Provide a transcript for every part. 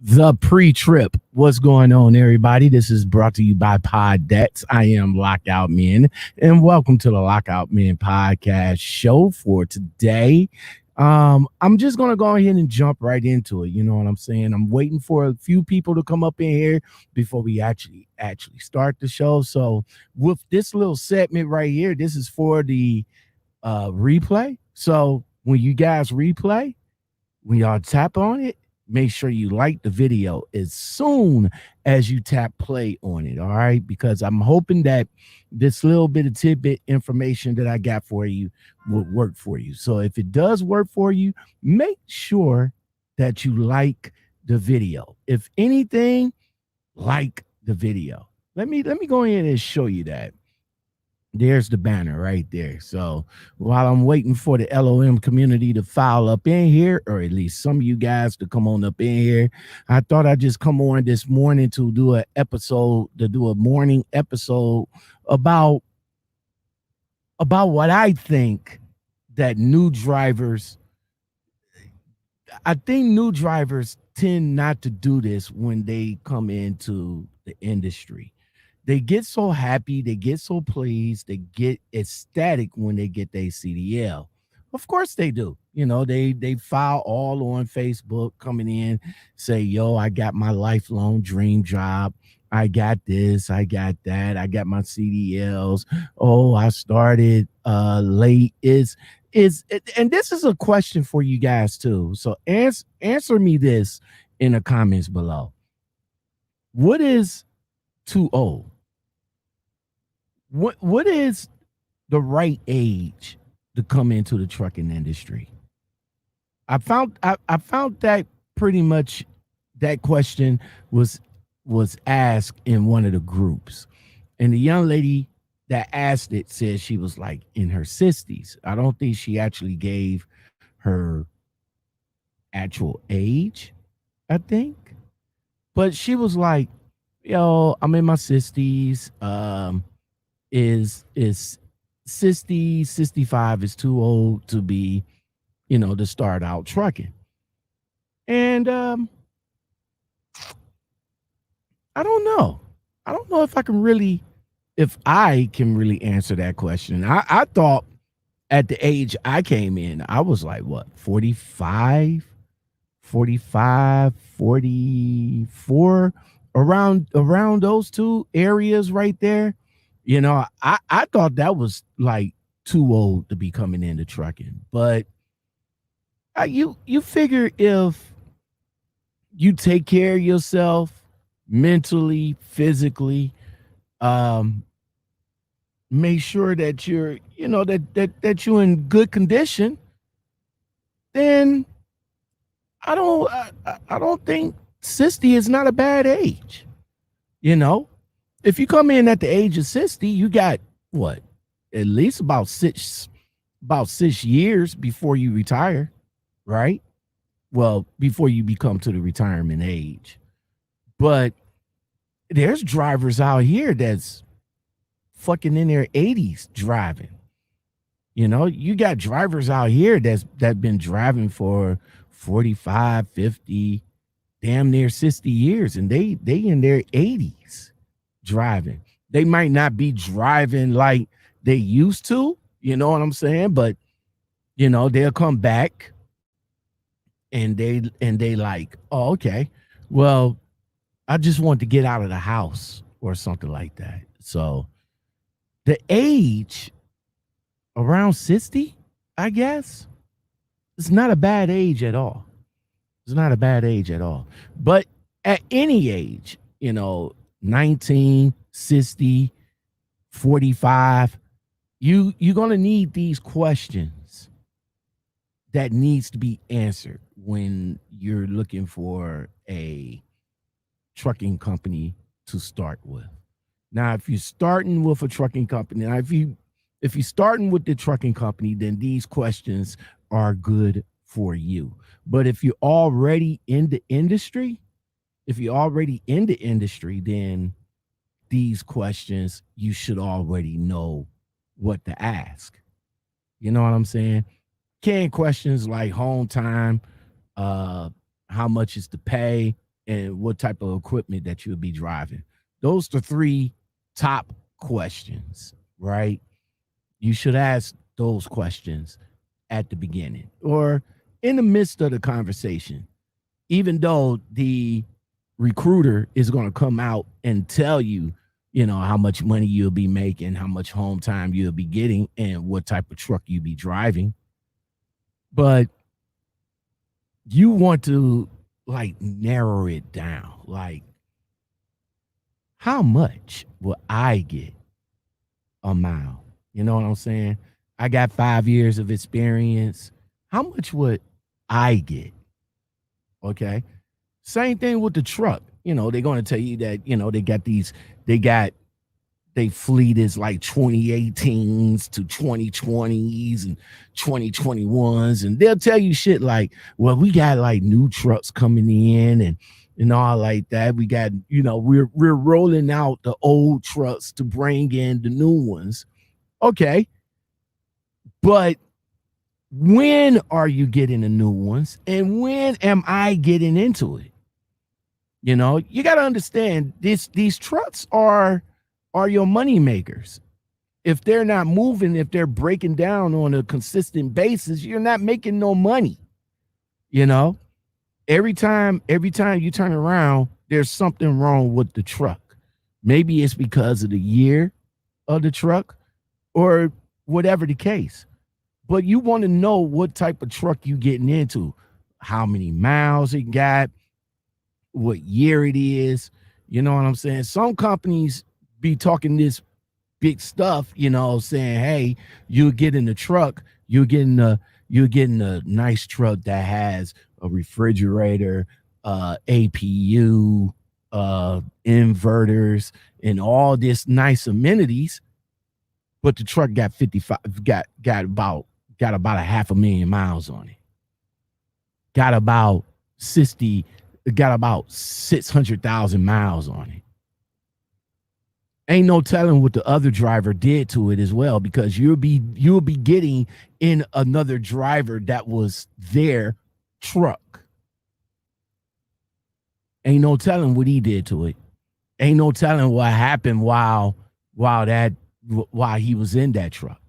The pre-trip. What's going on, everybody? This is brought to you by Poddets. I am Lockoutmen, and welcome to the Lockoutmen podcast show for today. I'm just gonna go ahead and jump right into it. You know what I'm saying? I'm waiting for a few people to come up in here before we actually start the show. So with this little segment right here, this is for the replay. So when you guys replay, when y'all tap on it, make sure you like the video as soon as you tap play on it, all right? Because I'm hoping that this little bit of tidbit information that I got for you will work for you. So if it does work for you, make sure that you like the video. If anything, like the video. Let me go ahead and show you that. There's the banner right there. So while I'm waiting for the L.O.M community to file up in here, or at least some of you guys to come on up in here, I thought I'd just come on this morning to do a morning episode about what I think that new drivers, I think new drivers tend not to do this when they come into the industry. They get so happy, they get so pleased, they get ecstatic when they get their CDL. Of course they do. You know, they file all on Facebook coming in, say, yo, I got my lifelong dream job. I got this, I got that, I got my CDLs. Oh, I started late. And this is a question for you guys too. So answer me this in the comments below. What is too old? What is the right age to come into the trucking industry? I found that pretty much that question was asked in one of the groups, and the young lady that asked it said she was like in her 60s. I don't think she actually gave her actual age, I think, but she was like, yo, I'm in my 60s. Is 60, 65 is too old to be, to start out trucking. And I don't know. I don't know if I can really answer that question. I thought at the age I came in, I was like, what, 45, 44, around those two areas right there. I thought that was like too old to be coming into trucking, but you figure if you take care of yourself mentally, physically, make sure that you're, that you're in good condition, then I don't think 60 is not a bad age, If you come in at the age of 60, you got what? At least about six years before you retire, right? Well, before you become to the retirement age. But there's drivers out here that's fucking in their 80s driving. You got drivers out here that been driving for 45, 50, damn near 60 years, and they in their 80s. Driving. They might not be driving like they used to, you know what I'm saying? But they'll come back and they like, oh, okay, well, I just want to get out of the house or something like that. So the age around 60, I guess, it's not a bad age at all. It's not a bad age at all. But at any age, 19, 60, 45, you're going to need these questions that needs to be answered when you're looking for a trucking company to start with. Now, if you're starting with a trucking company, now if you're starting with the trucking company, then these questions are good for you. But if you're already in the industry, then these questions you should already know what to ask. You know what I'm saying? Canned questions like home time, uh, how much is to pay, and what type of equipment that you'll be driving. Those are three top questions, right? You should ask those questions at the beginning or in the midst of the conversation, even though the recruiter is going to come out and tell you, how much money you'll be making, how much home time you'll be getting, and what type of truck you'll be driving. But you want to like narrow it down. Like, how much will I get a mile? You know what I'm saying? I got 5 years of experience. How much would I get? Okay. Same thing with the truck. They're going to tell you that, they fleet is like 2018s to 2020s and 2021s. And they'll tell you shit like, well, we got like new trucks coming in and all like that. We got, we're rolling out the old trucks to bring in the new ones. Okay. But when are you getting the new ones? And when am I getting into it? You got to understand these trucks are your money makers. If they're not moving, if they're breaking down on a consistent basis, you're not making no money. Every time you turn around, there's something wrong with the truck. Maybe it's because of the year of the truck or whatever the case. But you want to know what type of truck you getting into, how many miles it got, what year it is. You know what I'm saying? Some companies be talking this big stuff, saying, hey, you're getting a truck, you're getting a nice truck that has a refrigerator, APU, inverters, and all this nice amenities. But the truck got about 500,000 miles on it. Got about 600,000 miles on it. Ain't no telling what the other driver did to it as well, because you'll be getting in another driver that was their truck. Ain't no telling what he did to it. Ain't no telling what happened while he was in that truck.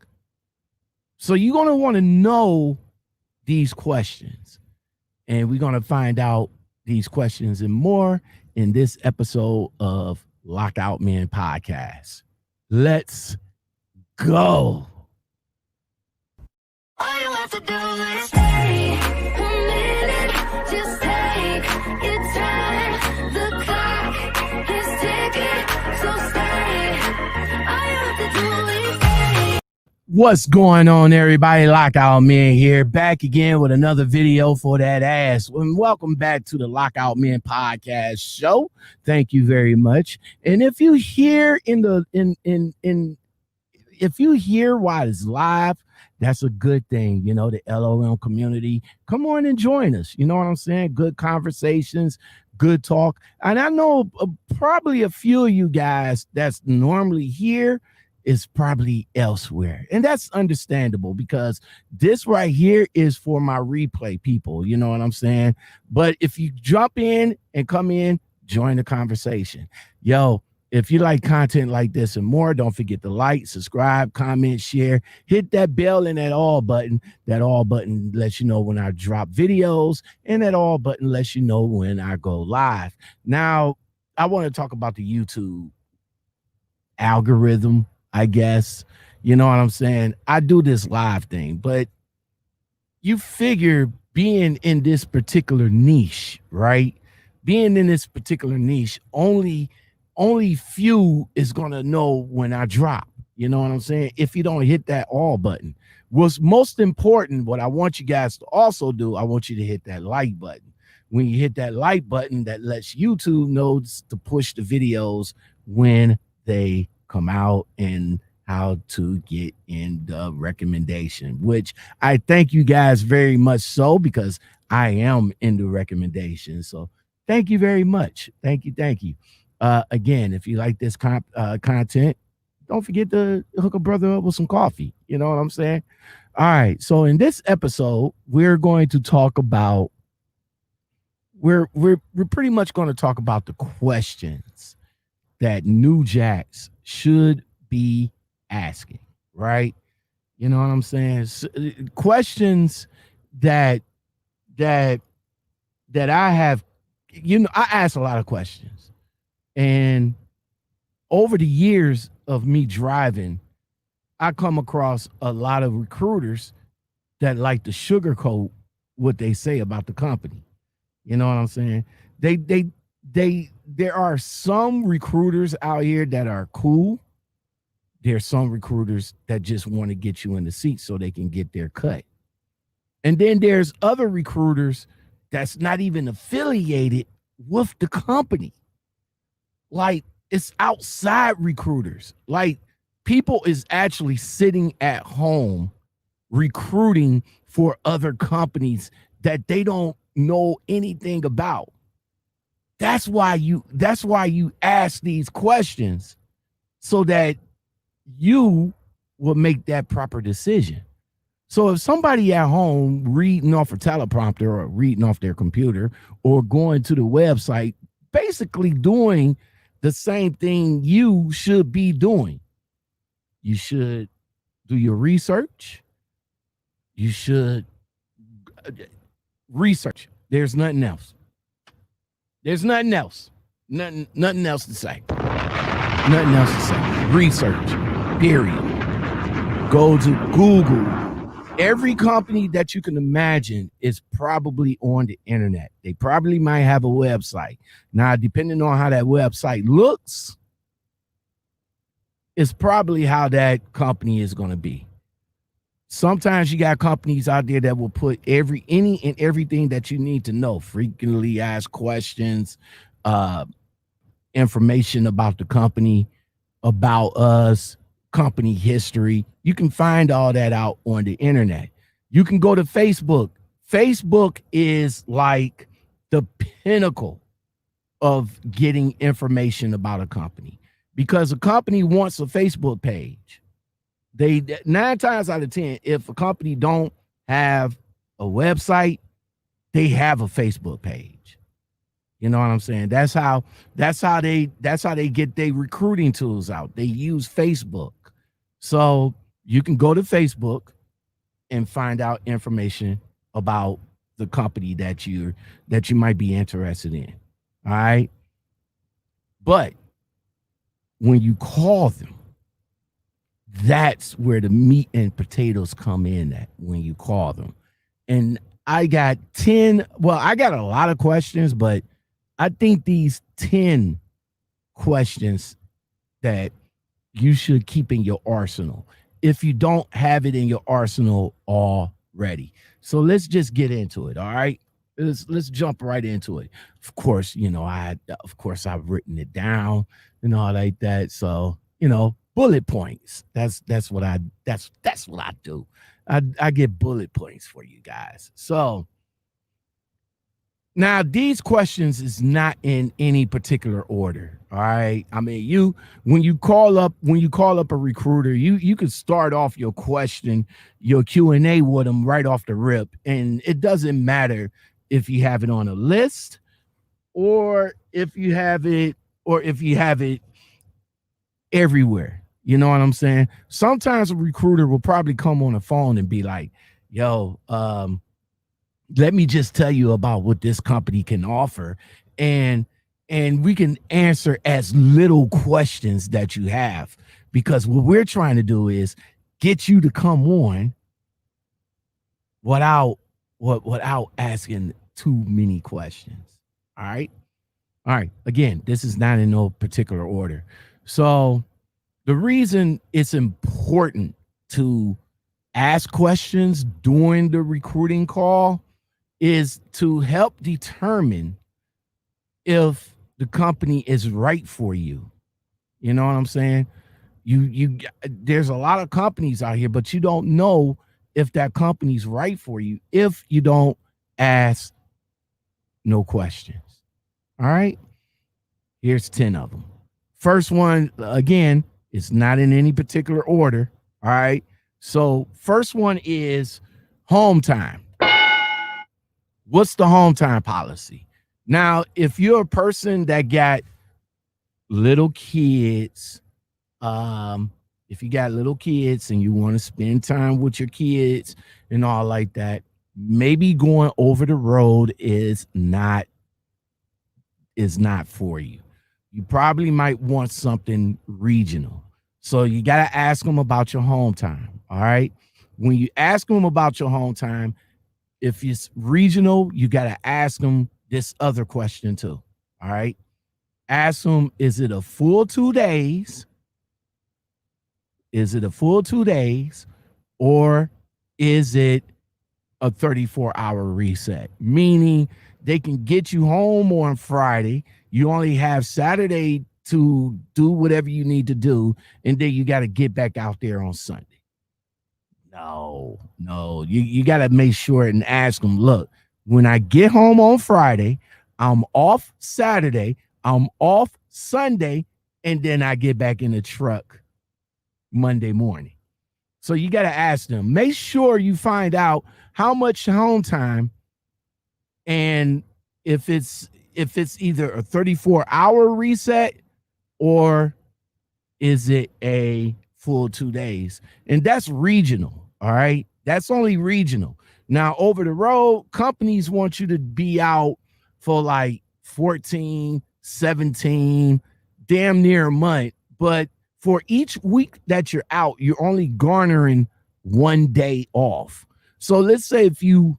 So you're going to want to know these questions. And we're going to find out these questions and more in this episode of Lockoutmen Podcast. Let's go. All you have to do is stay a minute, just take your time. The clock is ticking, so stay. All you have to do is stay. What's going on, everybody? Lockoutmen here, back again with another video for that ass. And welcome back to the Lockoutmen Podcast show. Thank you very much. And if you hear if you hear while it's live, that's a good thing. The L.O.M community, come on and join us. You know what I'm saying? Good conversations, good talk. And I know probably a few of you guys that's normally here is probably elsewhere. And that's understandable, because this right here is for my replay people. You know what I'm saying? But if you jump in and come in, join the conversation. Yo, if you like content like this and more, don't forget to like, subscribe, comment, share, hit that bell and that all button. That all button lets you know when I drop videos, and that all button lets you know when I go live. Now, I want to talk about the YouTube algorithm, I guess. You know what I'm saying? I do this live thing, but you figure being in this particular niche, right? Being in this particular niche, only few is going to know when I drop. You know what I'm saying? If you don't hit that all button. What's most important, what I want you guys to also do, I want you to hit that like button, when you hit that like button that lets YouTube know to push the videos when they come out and how to get in the recommendation, which I thank you guys very much so, because I am in the recommendation. So thank you very much. Thank you. Thank you. Again, if you like this content, don't forget to hook a brother up with some coffee. You know what I'm saying? All right. So in this episode, we're going to talk about we're pretty much going to talk about the questions that new jacks should be asking, right? You know what I'm saying? Questions that that I have, I ask a lot of questions. And over the years of me driving, I come across a lot of recruiters that like to sugarcoat what they say about the company. You know what I'm saying? There are some recruiters out here that are cool. There's some recruiters that just want to get you in the seat so they can get their cut. And then there's other recruiters that's not even affiliated with the company. Like, it's outside recruiters. Like, people is actually sitting at home recruiting for other companies that they don't know anything about. That's why you ask these questions, so that you will make that proper decision. So if somebody at home reading off a teleprompter or reading off their computer or going to the website, basically doing the same thing you should be doing, you should do your research. You should research. There's nothing else. There's nothing else. Nothing else to say. Nothing else to say. Research. Period. Go to Google. Every company that you can imagine is probably on the internet. They probably might have a website. Now, depending on how that website looks, it's probably how that company is going to be. Sometimes you got companies out there that will put any and everything that you need to know, frequently asked questions, information about the company, about us, company history. You can find all that out on the internet. You can go to Facebook. Facebook is like the pinnacle of getting information about a company, because a company wants a Facebook page. They 9 times out of 10, if a company don't have a website, they have a Facebook page. You know what I'm saying? That's how they get their recruiting tools out. They use Facebook. So you can go to Facebook and find out information about the company that you might be interested in. All right. But when you call them, that's where the meat and potatoes come in at, when you call them. And I got a lot of questions, but I think these 10 questions that you should keep in your arsenal if you don't have it in your arsenal already. So let's just get into it. All right. Let's jump right into it. Of course, I've written it down and all like that. So, bullet points. That's what I do. I get bullet points for you guys. So now these questions is not in any particular order. All right. I mean, when you call up a recruiter, you could start off your question, your Q&A with them right off the rip. And it doesn't matter if you have it on a list or if you have it everywhere. You know what I'm saying? Sometimes a recruiter will probably come on the phone and be like, yo, let me just tell you about what this company can offer. And we can answer as little questions that you have, because what we're trying to do is get you to come on without asking too many questions. All right. Again, this is not in no particular order. So the reason it's important to ask questions during the recruiting call is to help determine if the company is right for you. You know what I'm saying? You there's a lot of companies out here, but you don't know if that company's right for you if you don't ask no questions. All right? Here's 10 of them. First one, again, it's not in any particular order. All right. So, first one is home time. What's the home time policy? Now, if you're a person that got little kids, if you got little kids and you want to spend time with your kids and all like that, maybe going over the road is not for you. You probably might want something regional. So you got to ask them about your home time. All right. When you ask them about your home time, if it's regional, you got to ask them this other question too. All right. Ask them, is it a full 2 days? Is it a full 2 days? Or is it a 34-hour reset? Meaning they can get you home on Friday. You only have Saturday to do whatever you need to do, and then you got to get back out there on Sunday. No. You got to make sure and ask them, look, when I get home on Friday, I'm off Saturday, I'm off Sunday, and then I get back in the truck Monday morning. So you got to ask them. Make sure you find out how much home time, and if it's either a 34-hour reset or is it a full 2 days. And that's regional. All right. That's only regional. Now, over the road, companies want you to be out for like 14, 17, damn near a month. But for each week that you're out, you're only garnering 1 day off. So let's say if you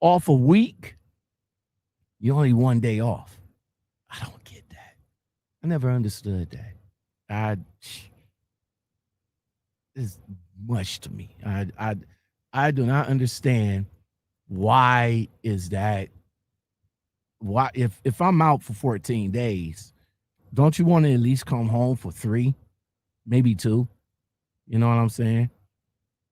off a week, you only 1 day off. I don't get that. I never understood that. It's much to me. I do not understand why is that. Why if I'm out for 14 days, don't you want to at least come home for 3, maybe 2? You know what I'm saying?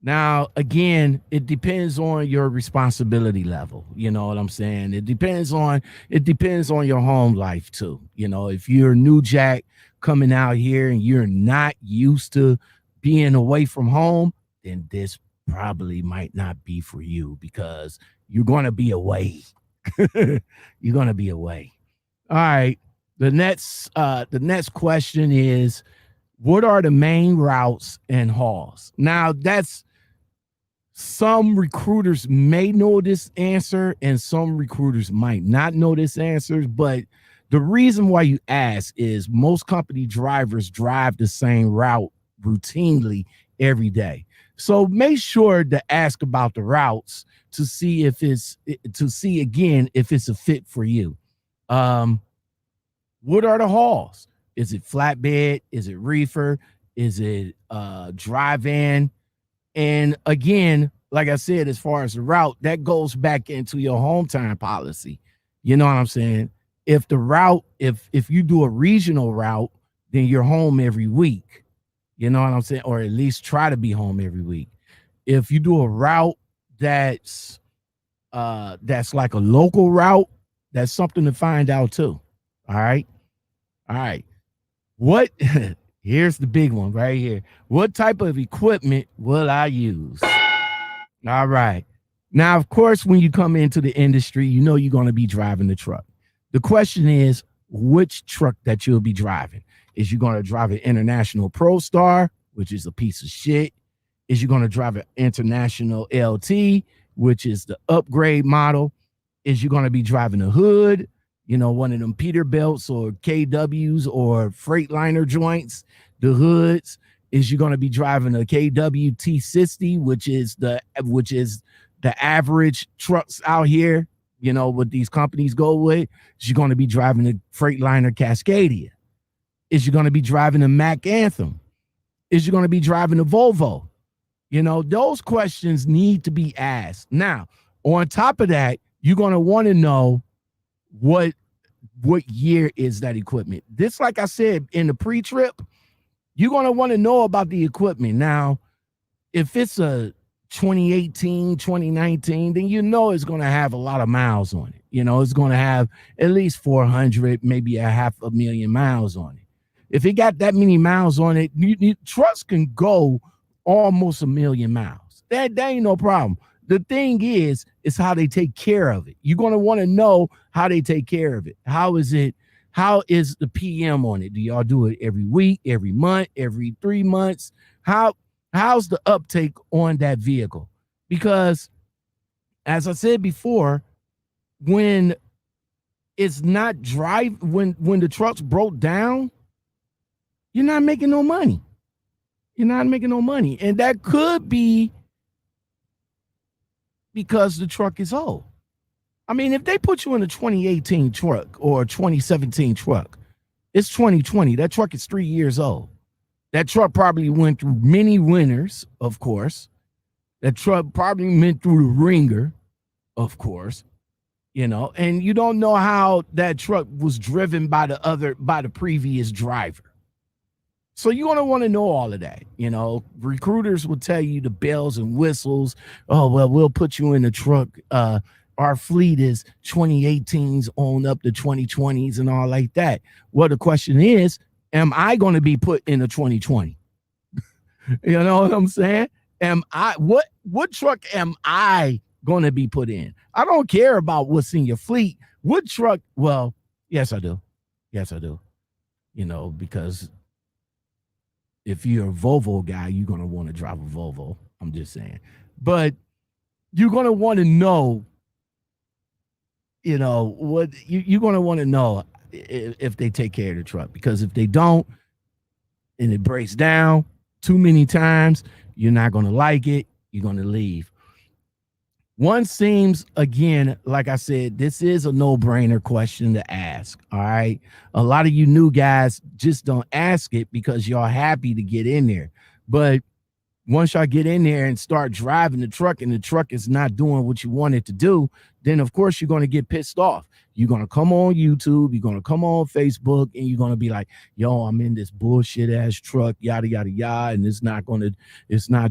Now, again, it depends on your responsibility level. You know what I'm saying? It depends on your home life too. You know, if you're a new jack coming out here and you're not used to being away from home, then this probably might not be for you because you're going to be away. You're going to be away. All right. The next question is, what are the main routes and hauls? Now, that's some recruiters may know this answer and some recruiters might not know this answer, but the reason why you ask is most company drivers drive the same route routinely every day. So make sure to ask about the routes to see if it's a fit for you. What are the hauls? Is it flatbed? Is it reefer? Is it drive-in? And again, like I said, as far as the route, that goes back into your home time policy. You know what I'm saying? If the route, if you do a regional route, then you're home every week. You know what I'm saying? Or at least try to be home every week. If you do a route that's like a local route, that's something to find out too. All right. What here's the big one right here. What type of equipment will I use? All right. Now, of course, when you come into the industry, you know you're going to be driving the truck. The question is, which truck that you'll be driving? Is you going to drive an International Pro Star, which is a piece of shit? Is you going to drive an International LT, which is the upgrade model? Is you going to be driving a hood, you know, one of them Peterbilts or KWs or Freightliner joints, the hoods? Is you going to be driving a KW T60, which is the average trucks out here, you know, what these companies go with? Is you going to be driving a Freightliner Cascadia? Is you going to be driving a Mack Anthem? Is you going to be driving a Volvo? You know, those questions need to be asked. Now, on top of that, you're going to want to know what year is that equipment. This, like I said, in the pre-trip, you're going to want to know about the equipment. Now, if it's a 2018, 2019, then you know it's going to have a lot of miles on it. You know, it's going to have at least 400, maybe a 500,000 miles on it. If it got that many miles on it, trucks can go almost 1,000,000 miles. That ain't no problem. The thing is how they take care of it. You're going to want to know how they take care of it. How is the PM on it? Do y'all do it every week, every month, every 3 months? How's the uptake on that vehicle? Because as I said before, when it's not when the trucks broke down, you're not making no money. You're not making no money. And that could be because the truck is old. I mean, if they put you in a 2018 truck or a 2017 truck, it's 2020. That truck is 3 years old. That truck probably went through many winters, of course. That truck probably went through the ringer, of course. You know, and you don't know how that truck was driven by the previous driver. So you're going to want to know all of that. You know, recruiters will tell you the bells and whistles. Oh, well, we'll put you in the truck. Our fleet is 2018s on up to 2020s and all like that. Well, the question is, am I going to be put in a 2020? You know what I'm saying? What truck am I going to be put in? I don't care about what's in your fleet. What truck? Well, yes, I do. Yes, I do. You know, because if you're a Volvo guy, you're going to want to drive a Volvo. I'm just saying. But you're going to want to know, you know, what you're going to want to know if they take care of the truck. Because if they don't and it breaks down too many times, you're not going to like it. You're going to leave. One seems, again, like I said, this is a no-brainer question to ask, all right? A lot of you new guys just don't ask it because y'all happy to get in there. But once y'all get in there and start driving the truck and the truck is not doing what you want it to do, then, of course, you're going to get pissed off. You're going to come on YouTube, you're going to come on Facebook, and you're going to be like, yo, I'm in this bullshit ass truck, yada, yada, yada, and it's not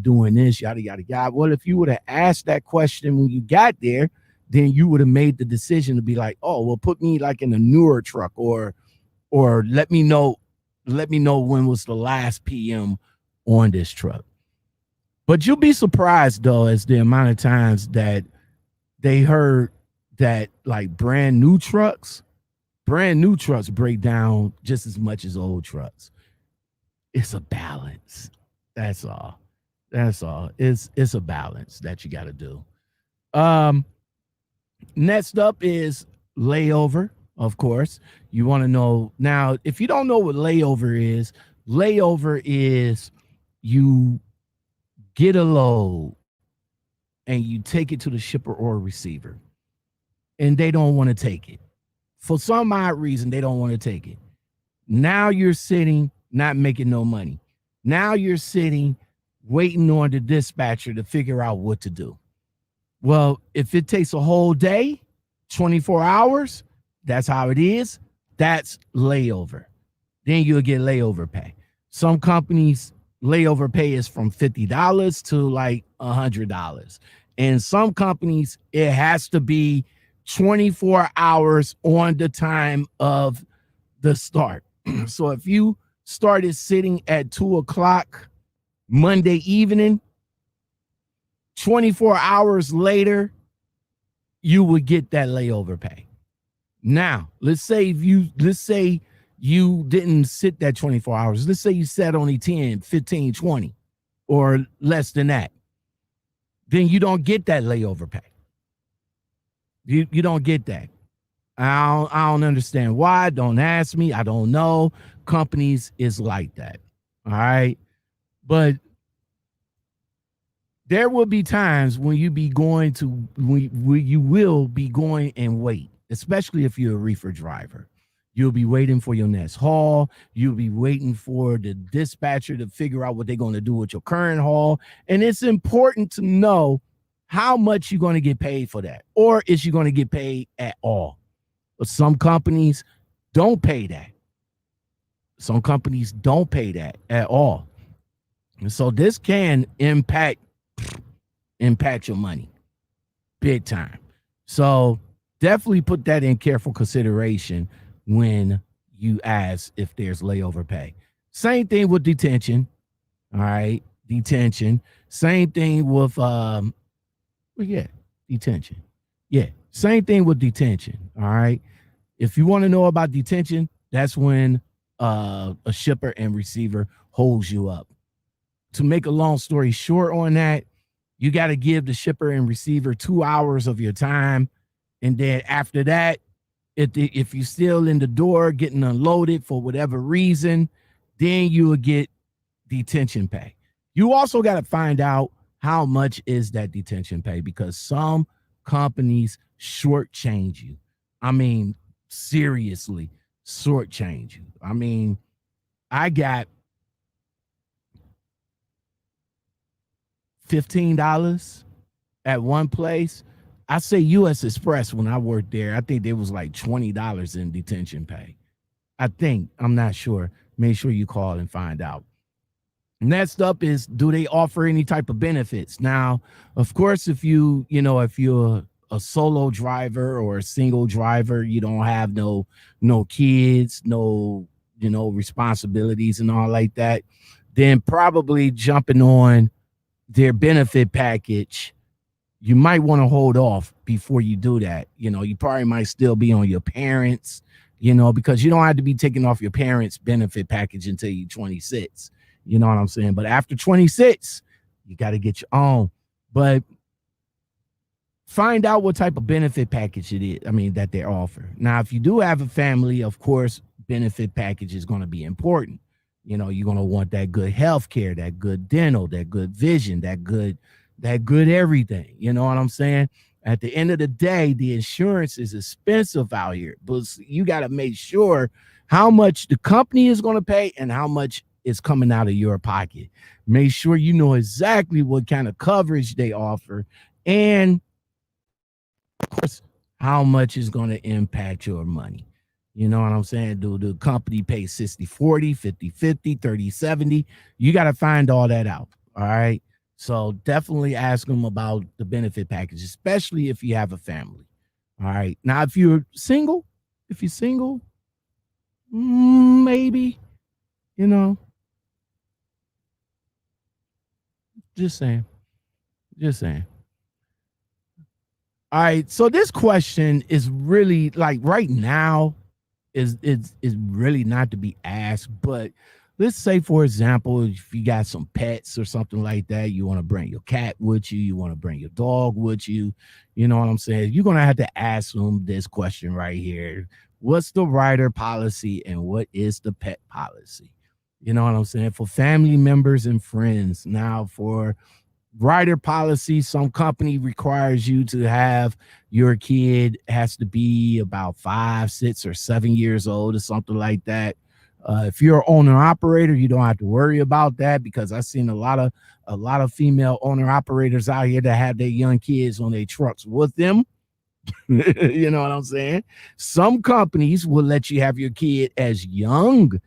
doing this, yada, yada, yada. Well, if you would have asked that question when you got there, then you would have made the decision to be like, oh, well, put me like in a newer truck or let me know when was the last PM on this truck. But you'll be surprised, though, as the amount of times that they heard that like brand new trucks break down just as much as old trucks. It's a balance. That's all. It's a balance that you got to do. Next up is layover, of course. You want to know now, if you don't know what layover is you get a load and you take it to the shipper or receiver, and they don't want to take it. For some odd reason, they don't want to take it. Now you're sitting, not making no money. Now you're sitting, waiting on the dispatcher to figure out what to do. Well, if it takes a whole day, 24 hours, that's how it is. That's layover. Then you'll get layover pay. Some companies, layover pay is from $50 to like $100. And some companies, it has to be 24 hours on the time of the start. So if you started sitting at 2:00 Monday evening, 24 hours later, you would get that layover pay. Now, let's say you didn't sit that 24 hours. Let's say you sat only 10, 15, 20 or less than that. Then you don't get that layover pay. You don't get that. I don't understand why. Don't ask me. I don't know. Companies is like that. All right. But there will be times when you will be going and wait, especially if you're a reefer driver. You'll be waiting for your next haul. You'll be waiting for the dispatcher to figure out what they're going to do with your current haul. And it's important to know how much you're going to get paid for that, or is you going to get paid at all? But some companies don't pay that. Some companies don't pay that at all. And so this can impact your money big time. So definitely put that in careful consideration when you ask if there's layover pay. Same thing with detention. All right. Detention. Same thing with well, yeah, detention. Yeah. Same thing with detention. All right. If you want to know about detention, that's when a shipper and receiver holds you up. To make a long story short on that, you got to give the shipper and receiver 2 hours of your time. And then after that, if you're still in the door getting unloaded for whatever reason, then you will get detention pay. You also got to find out how much is that detention pay, because some companies shortchange you. I mean, seriously, shortchange you. I mean, I got $15 at one place. I say US Express when I worked there. I think there was like $20 in detention pay. I think, I'm not sure. Make sure you call and find out. Next up is, do they offer any type of benefits? Now, of course, if you're a solo driver or a single driver, you don't have no kids, no responsibilities and all like that, then probably jumping on their benefit package, you might want to hold off before you do that. You probably might still be on your parents, because you don't have to be taking off your parents' benefit package until you're 26. You know what I'm saying? But after 26, you got to get your own. But find out what type of benefit package it is. I mean, that they offer. Now, if you do have a family, of course, benefit package is going to be important. You're going to want that good health care, that good dental, that good vision, that good everything. You know what I'm saying? At the end of the day, the insurance is expensive out here, but you got to make sure how much the company is going to pay and how much is coming out of your pocket. Make sure you know exactly what kind of coverage they offer, and of course, how much is going to impact your money. You know what I'm saying? Do the company pay 60-40, 50-50, 30-70? You got to find all that out. All right. So definitely ask them about the benefit package, especially if you have a family. All right. Now, if you're single, maybe, just saying. All right. So this question is really, like, right now is really not to be asked, but let's say, for example, if you got some pets or something like that, you want to bring your cat with you, you want to bring your dog with you, you know what I'm saying? You're going to have to ask them this question right here. What's the rider policy and what is the pet policy? You know what I'm saying? For family members and friends. Now, for rider policy, some company requires you to have your kid has to be about 5, 6, or 7 years old or something like that. If you're an owner operator, you don't have to worry about that, because I've seen a lot of female owner operators out here that have their young kids on their trucks with them. You know what I'm saying? Some companies will let you have your kid as young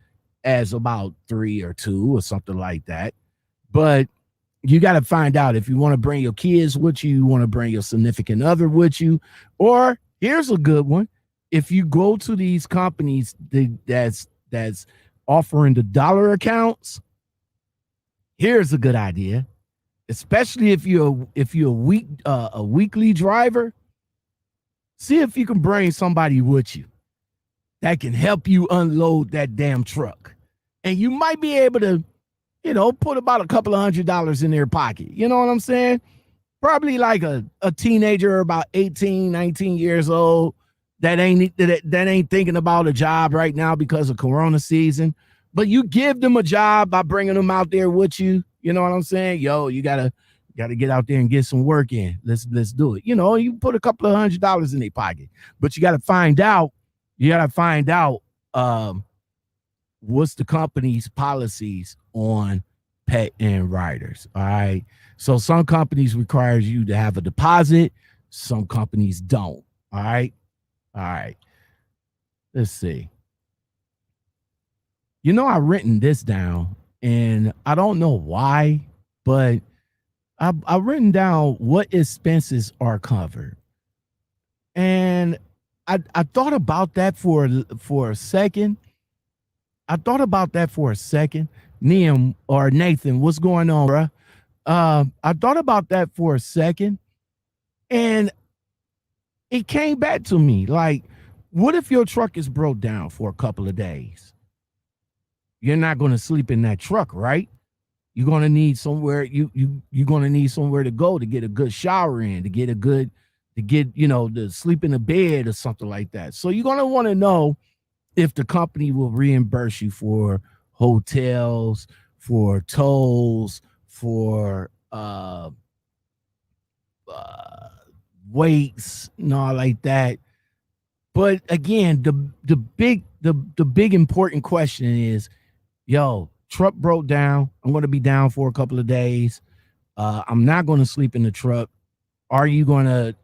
as about 3 or 2 or something like that. But you got to find out if you want to bring your kids with you, you want to bring your significant other with you, or here's a good one. If you go to these companies that's offering the dollar accounts, here's a good idea, especially if you're a weekly driver. See if you can bring somebody with you that can help you unload that damn truck, and you might be able to, put about a couple of $100 in their pocket. You know what I'm saying? Probably like a teenager about 18, 19 years old that ain't thinking about a job right now because of Corona season. But you give them a job by bringing them out there with you. You know what I'm saying? Yo, you gotta get out there and get some work in. Let's do it. You put a couple of $100 in their pocket, but you gotta find out. What's the company's policies on pet in riders. All right. So some companies requires you to have a deposit. Some companies don't. All right. All right. Let's see. I've written this down and I don't know why, but I've written down what expenses are covered. And I thought about that for a second. I thought about that for a second. Liam or Nathan, what's going on, bruh? I thought about that for a second, and it came back to me. Like, what if your truck is broke down for a couple of days? You're not going to sleep in that truck, right? You're going to need somewhere. You're going to need somewhere to go to get a good shower in, to sleep in a bed or something like that. So you're going to want to know if the company will reimburse you for hotels, for tolls, for weights and all like that. But again, the big important question is, yo, truck broke down. I'm going to be down for a couple of days. I'm not going to sleep in the truck. Are you gonna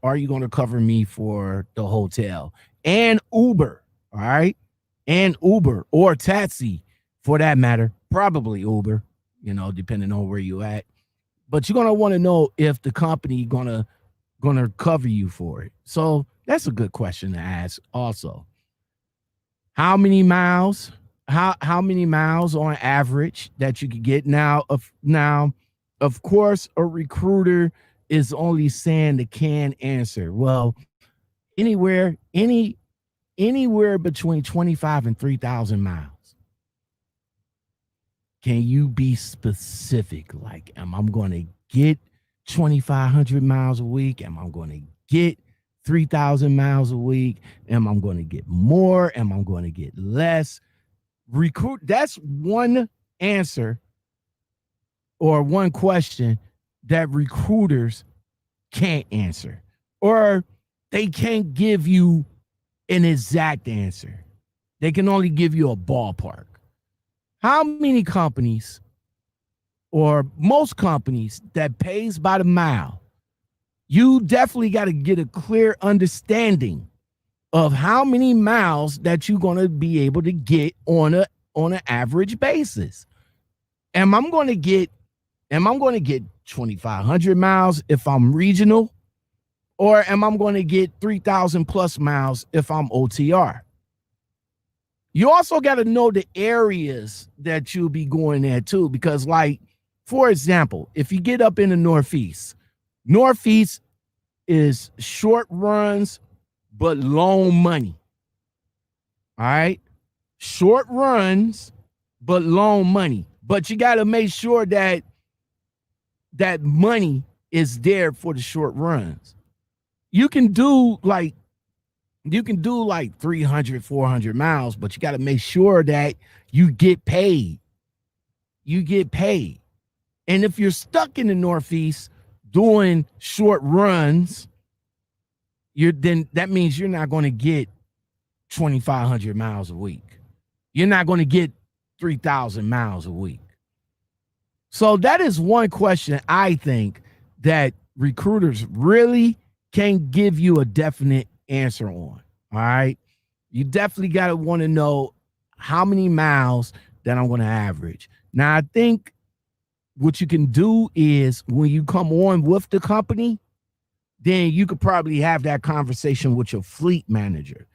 cover me for the hotel and Uber? All right, and Uber or taxi for that matter. Probably Uber, depending on where you at. But you're gonna want to know if the company gonna cover you for it. So that's a good question to ask. Also, how many miles? How many miles on average that you could get now? Of course, a recruiter is only saying the can answer. Well, anywhere between 25 and 3,000 miles. Can you be specific? Like, am I going to get 2,500 miles a week? Am I going to get 3,000 miles a week? Am I going to get more? Am I going to get less? That's one answer or one question that recruiters can't answer, or they can't give you an exact answer. They can only give you a ballpark. How many companies, or most companies, that pays by the mile, you definitely got to get a clear understanding of how many miles that you're going to be able to get on an average basis. Am I going to get 2,500 miles if I'm regional, or am I going to get 3,000 plus miles if I'm OTR? You also got to know the areas that you'll be going at too, because, like, for example, if you get up in the Northeast is short runs but long money. All right, short runs but long money. But you got to make sure that money is there for the short runs. You can do like 300, 400 miles, but you got to make sure that you get paid. And if you're stuck in the Northeast doing short runs, then that means you're not going to get 2,500 miles a week. You're not going to get 3,000 miles a week. So that is one question I think that recruiters really can't give you a definite answer on. All right. You definitely got to want to know how many miles that I'm going to average. Now, I think what you can do is when you come on with the company, then you could probably have that conversation with your fleet manager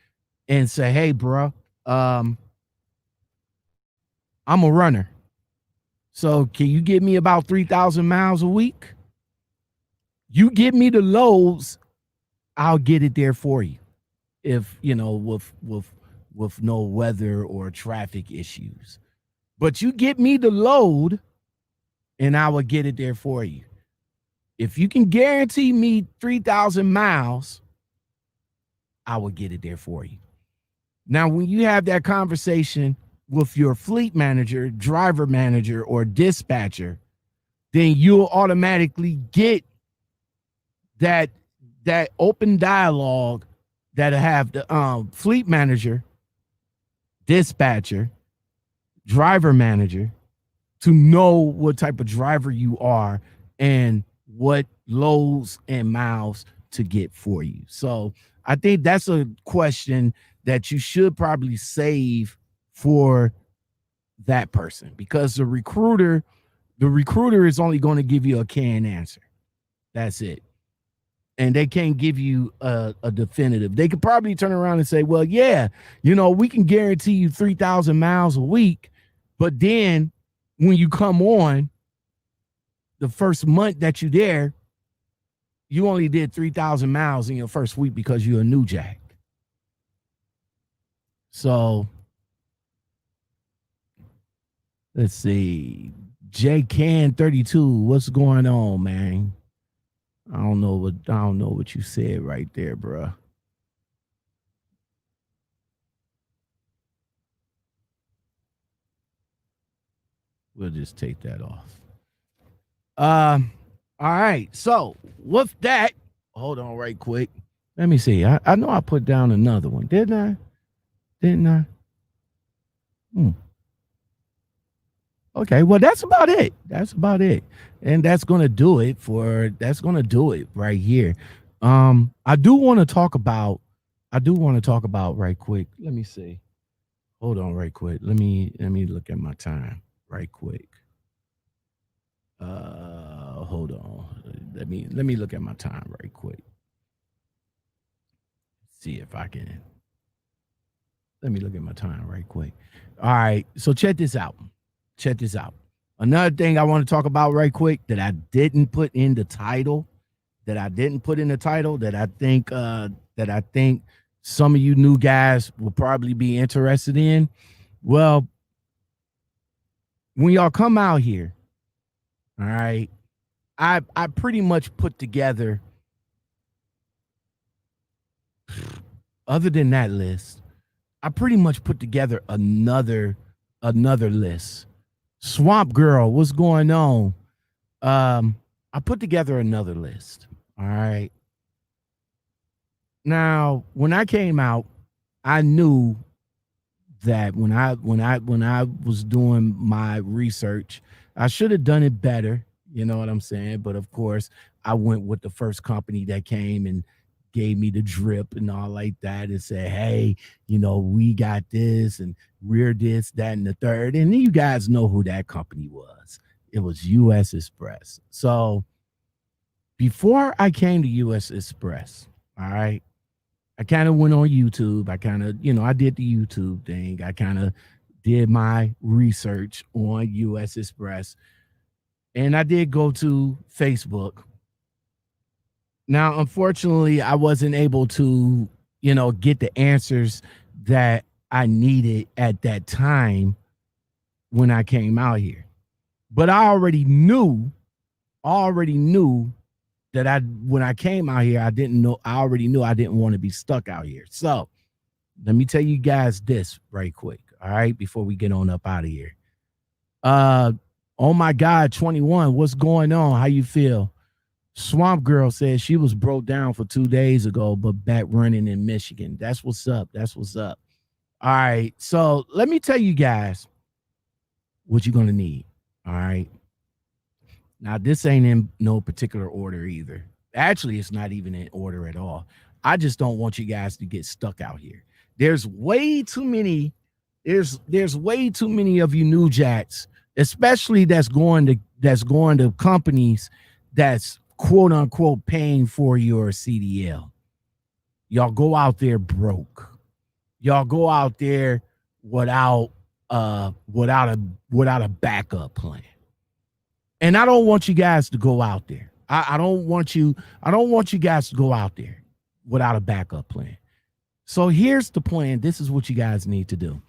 and say, hey, bro, I'm a runner. So can you give me about 3,000 miles a week? You give me the loads, I'll get it there for you. If, with no weather or traffic issues. But you get me the load and I will get it there for you. If you can guarantee me 3,000 miles, I will get it there for you. Now, when you have that conversation with your fleet manager, driver manager, or dispatcher, then you'll automatically get that open dialogue that'll have the fleet manager, dispatcher, driver manager, to know what type of driver you are and what loads and miles to get for you. So I think that's a question that you should probably save for that person, because the recruiter is only going to give you a canned answer. That's it. And they can't give you a definitive. They could probably turn around and say, well, yeah, we can guarantee you 3,000 miles a week. But then when you come on the first month that you're there, you only did 3,000 miles in your first week because you're a new jack. So let's see. J Can 32, what's going on, man? I don't know what you said right there, bruh. We'll just take that off. All right. So with that, hold on right quick. Let me see. I know I put down another one, didn't I? Didn't I? Okay, well, that's about it. That's about it. And that's gonna do it right here. I do want to talk about right quick. Let me see. Hold on right quick. Let me look at my time right quick. Hold on. Let me look at my time right quick. See if I can. Let me look at my time right quick. All right. So check this out. Check this out. Another thing I want to talk about right quick that I didn't put in the title, that I think some of you new guys will probably be interested in. Well, when y'all come out here, all right, I pretty much put together, other than that list, I pretty much put together another list. Swamp Girl, what's going on? I put together another list. All right. Now, when I came out, I knew that when I was doing my research, I should have done it better. You know what I'm saying? But of course, I went with the first company that came and gave me the drip and all like that and said, hey, we got this and we're this, that, and the third. And you guys know who that company was. It was US Express. So before I came to US Express, all right, I kind of went on YouTube. I kind of, I did the YouTube thing. I kind of did my research on US Express. And I did go to Facebook. Now, unfortunately, I wasn't able to, get the answers that I needed at that time when I came out here. But I already knew that when I came out here, I already knew I didn't want to be stuck out here. So let me tell you guys this right quick, all right, before we get on up out of here. Oh my God, 21, what's going on? How you feel? Swamp Girl says she was broke down for 2 days ago, but back running in Michigan. That's what's up. That's what's up. All right. So let me tell you guys what you're going to need. All right. Now, this ain't in no particular order either. Actually, it's not even in order at all. I just don't want you guys to get stuck out here. There's way too many. There's way too many of you new jacks, especially that's going to companies that's quote unquote paying for your CDL. Y'all go out there broke. Y'all go out there without a backup plan. And I don't want you guys to go out there. I don't want you guys to go out there without a backup plan. So here's the plan. This is what you guys need to do.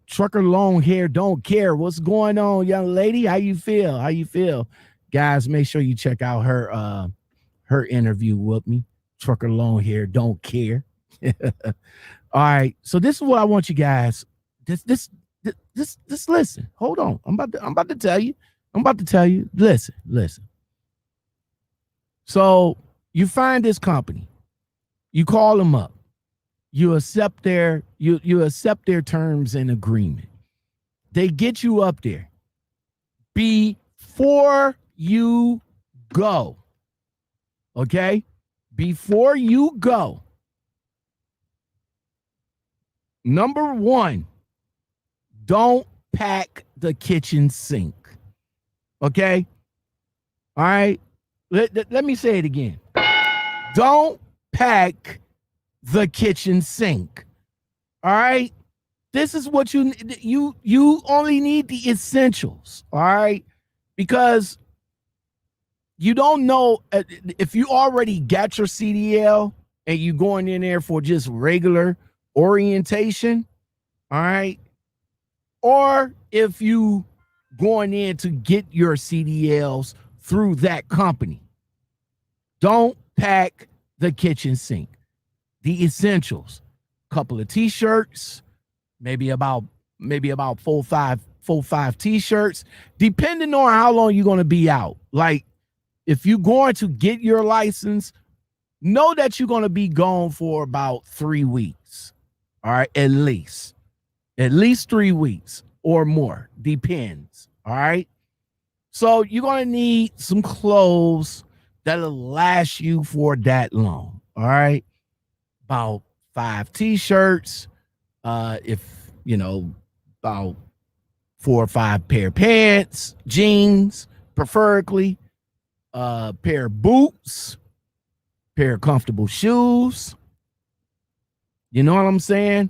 Trucker long hair don't care. What's going on, young lady? How you feel? Guys, make sure you check out her interview with me. Trucker long hair don't care. All right. So this is what I want you guys. This listen. Hold on. I'm about to tell you. Listen. So you find this company, you call them up, you accept their terms and agreement. They get you up there. before you go, okay? Before you go, number one, don't pack the kitchen sink, okay? All right? Let me say it again. Don't pack the kitchen sink, all right? This is what you only need the essentials, all right? Because you don't know if you already got your CDL and you going in there for just regular orientation, all right? Or if you going in to get your CDLs through that company. Don't pack the kitchen sink. The essentials, couple of t-shirts, maybe about 4-5 t-shirts, depending on how long you're going to be out. Like, if you're going to get your license, know that you're going to be gone for about 3 weeks. All right, at least 3 weeks or more, depends. All right, so you're going to need some clothes that'll last you for that long. All right, about 5 t-shirts, if you know, about 4 or 5 pair of pants, jeans, preferably, pair of boots, pair of comfortable shoes. You know what I'm saying?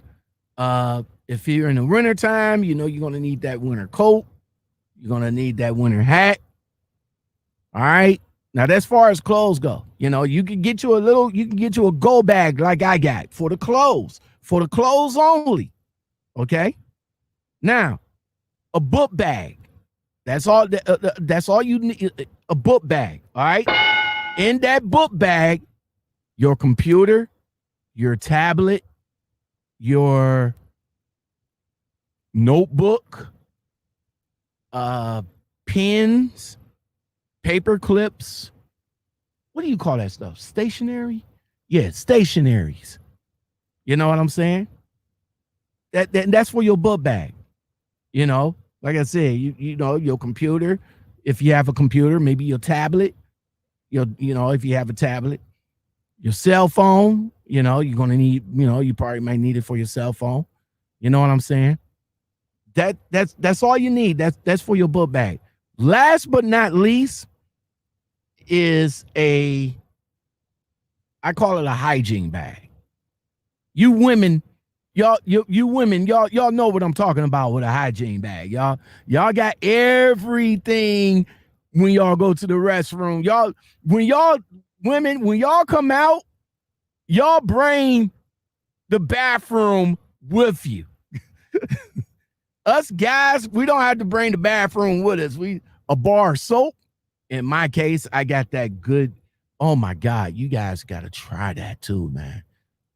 If you're in the wintertime, you know you're gonna need that winter coat. You're gonna need that winter hat. All right. Now, as far as clothes go, you know, you can get you a go bag like I got for the clothes only. Okay. Now, a book bag. That's all you need. A book bag. All right. In that book bag, your computer, your tablet, your notebook, pens, paper clips. What do you call that stuff? Stationery? Yeah, stationaries. You know what I'm saying? That's for your book bag. You know, like I said, you know, your computer, if you have a computer, maybe your tablet, you know, if you have a tablet, your cell phone, you know, you're going to need, you know, you probably might need it for your cell phone. You know what I'm saying? That's all you need. That's for your book bag. Last but not least is I call it a hygiene bag. You women, y'all know what I'm talking about with a hygiene bag. Y'all got everything when y'all go to the restroom. When y'all come out, y'all bring the bathroom with you. Us guys, we don't have to bring the bathroom with us. A bar of soap. In my case, I got that good. Oh my God, you guys got to try that too, man.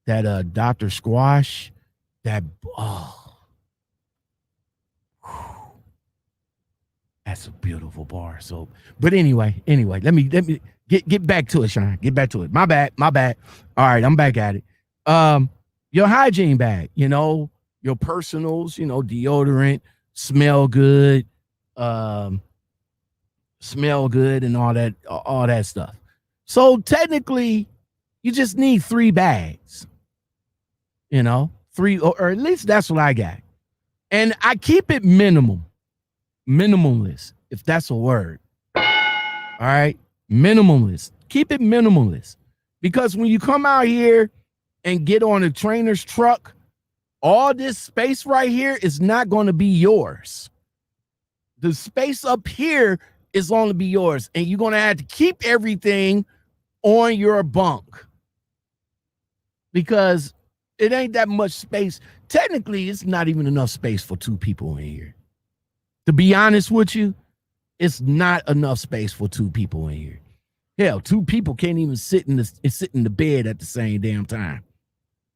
That Dr. Squash, that's a beautiful bar of soap. But anyway, let me get back to it, Sean. Get back to it. My bad. All right, I'm back at it. Your hygiene bag, you know, your personals, you know, deodorant, smell good, and all that stuff. So technically, you just need 3 bags. You know, 3, or at least that's what I got. And I keep it minimalist, if that's a word. All right, minimalist. Keep it minimalist, because when you come out here and get on a trainer's truck, all this space right here is not going to be yours. The space up here is going to be yours, and you're going to have to keep everything on your bunk, because it ain't that much space. Technically, it's not even enough space for 2 people in here. To be honest with you, it's not enough space for 2 people in here. Hell, 2 people can't even sit in the bed at the same damn time.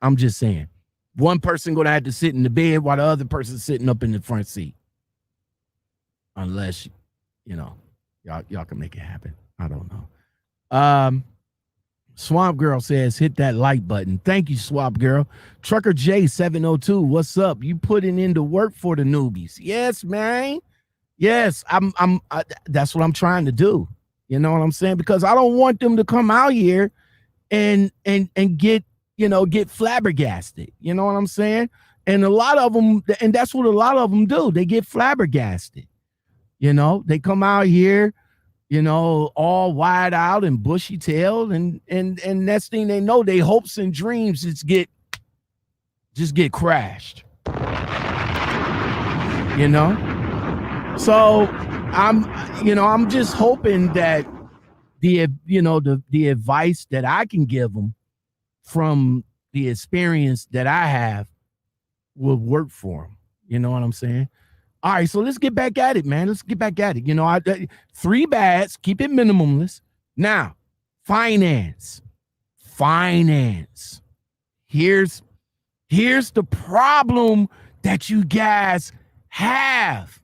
I'm just saying. One person gonna have to sit in the bed while the other person's sitting up in the front seat. Unless, you know, y'all can make it happen. I don't know. Swamp Girl says, hit that like button. Thank you, Swamp Girl. Trucker J702, what's up? You putting in the work for the newbies? Yes, man. Yes, that's what I'm trying to do. You know what I'm saying? Because I don't want them to come out here and get, get flabbergasted. You know what I'm saying? And a lot of them, and that's what a lot of them do. They get flabbergasted. They come out here, all wide out and bushy tailed, and next thing they know, their hopes and dreams just get crashed. You know? So I'm just hoping that the advice that I can give them from the experience that I have will work for them. You know what I'm saying? All right, so let's get back at it, man. Let's get back at it. Three bads, keep it minimalist. Now, finance. Here's the problem that you guys have.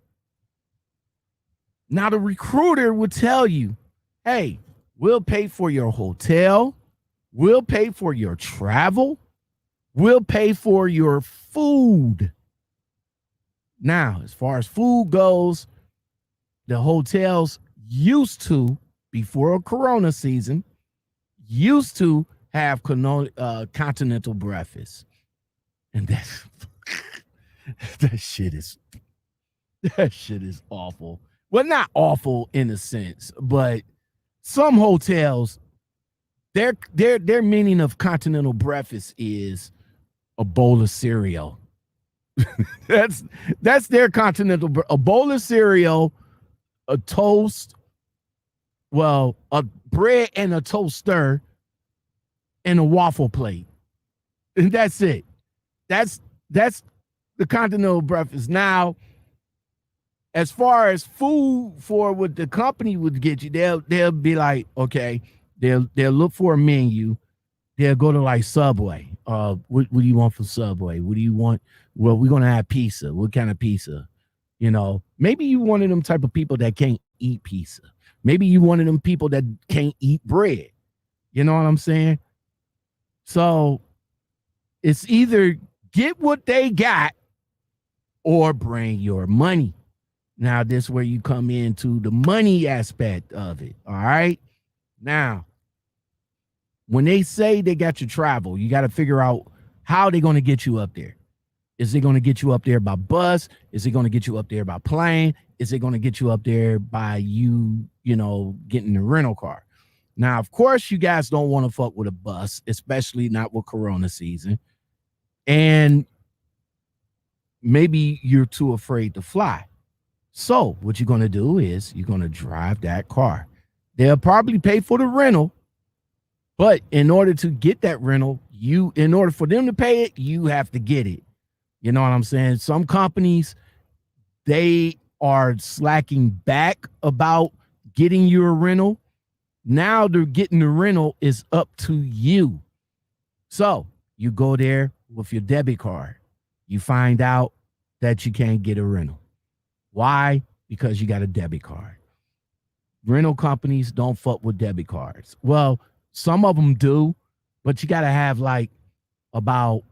Now, the recruiter will tell you, hey, we'll pay for your hotel, we'll pay for your travel, we'll pay for your food. Now, as far as food goes, the hotels used to, before Corona season, used to have continental breakfast. And that shit is awful. Well, not awful in a sense, but some hotels, their meaning of continental breakfast is a bowl of cereal. that's their continental, a bowl of cereal, a toast, well, a bread and a toaster, and a waffle plate. And that's it. That's the continental breakfast. Now, as far as food for what the company would get you, they'll be like, okay, they'll look for a menu. They'll go to like Subway. What do you want for Subway? What do you want? Well, we're gonna have pizza. What kind of pizza? Maybe you one of them type of people that can't eat pizza. Maybe you one of them people that can't eat bread. You know what I'm saying? So it's either get what they got or bring your money. Now, this is where you come into the money aspect of it. All right. Now, when they say they got you travel, you got to figure out how they're going to get you up there. Is it going to get you up there by bus? Is it going to get you up there by plane? Is it going to get you up there by you getting a rental car? Now, of course, you guys don't want to fuck with a bus, especially not with Corona season. And maybe you're too afraid to fly. So what you're going to do is you're going to drive that car. They'll probably pay for the rental, but in order to get that rental, in order for them to pay it, you have to get it. You know what I'm saying? Some companies, they are slacking back about getting you a rental. Now they're getting the rental is up to you. So you go there with your debit card. You find out that you can't get a rental. Why? Because you got a debit card. Rental companies don't fuck with debit cards. Well, some of them do, but you got to have like about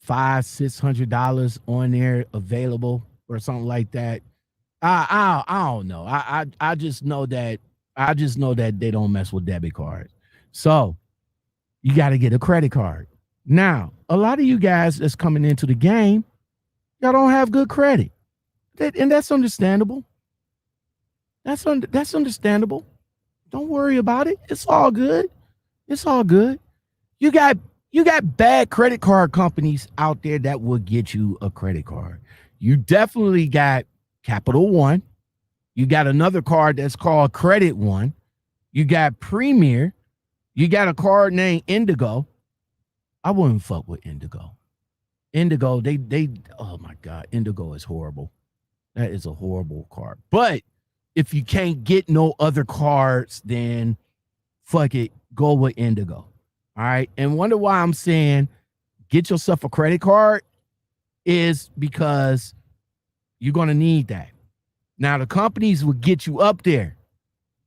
$500-$600 on there available or something like that. I don't know. I just know that they don't mess with debit cards. So you got to get a credit card. Now, a lot of you guys that's coming into the game, y'all don't have good credit. And that's understandable. That's understandable. Don't worry about it. It's all good. It's all good. You got bad credit card companies out there that will get you a credit card. You definitely got Capital One. You got another card that's called Credit One. You got Premier. You got a card named Indigo. I wouldn't fuck with Indigo. Indigo, they oh my God, Indigo is horrible. That is a horrible card. But if you can't get no other cards, then fuck it, go with Indigo. All right. And wonder why I'm saying get yourself a credit card is because you're going to need that. Now, the companies will get you up there.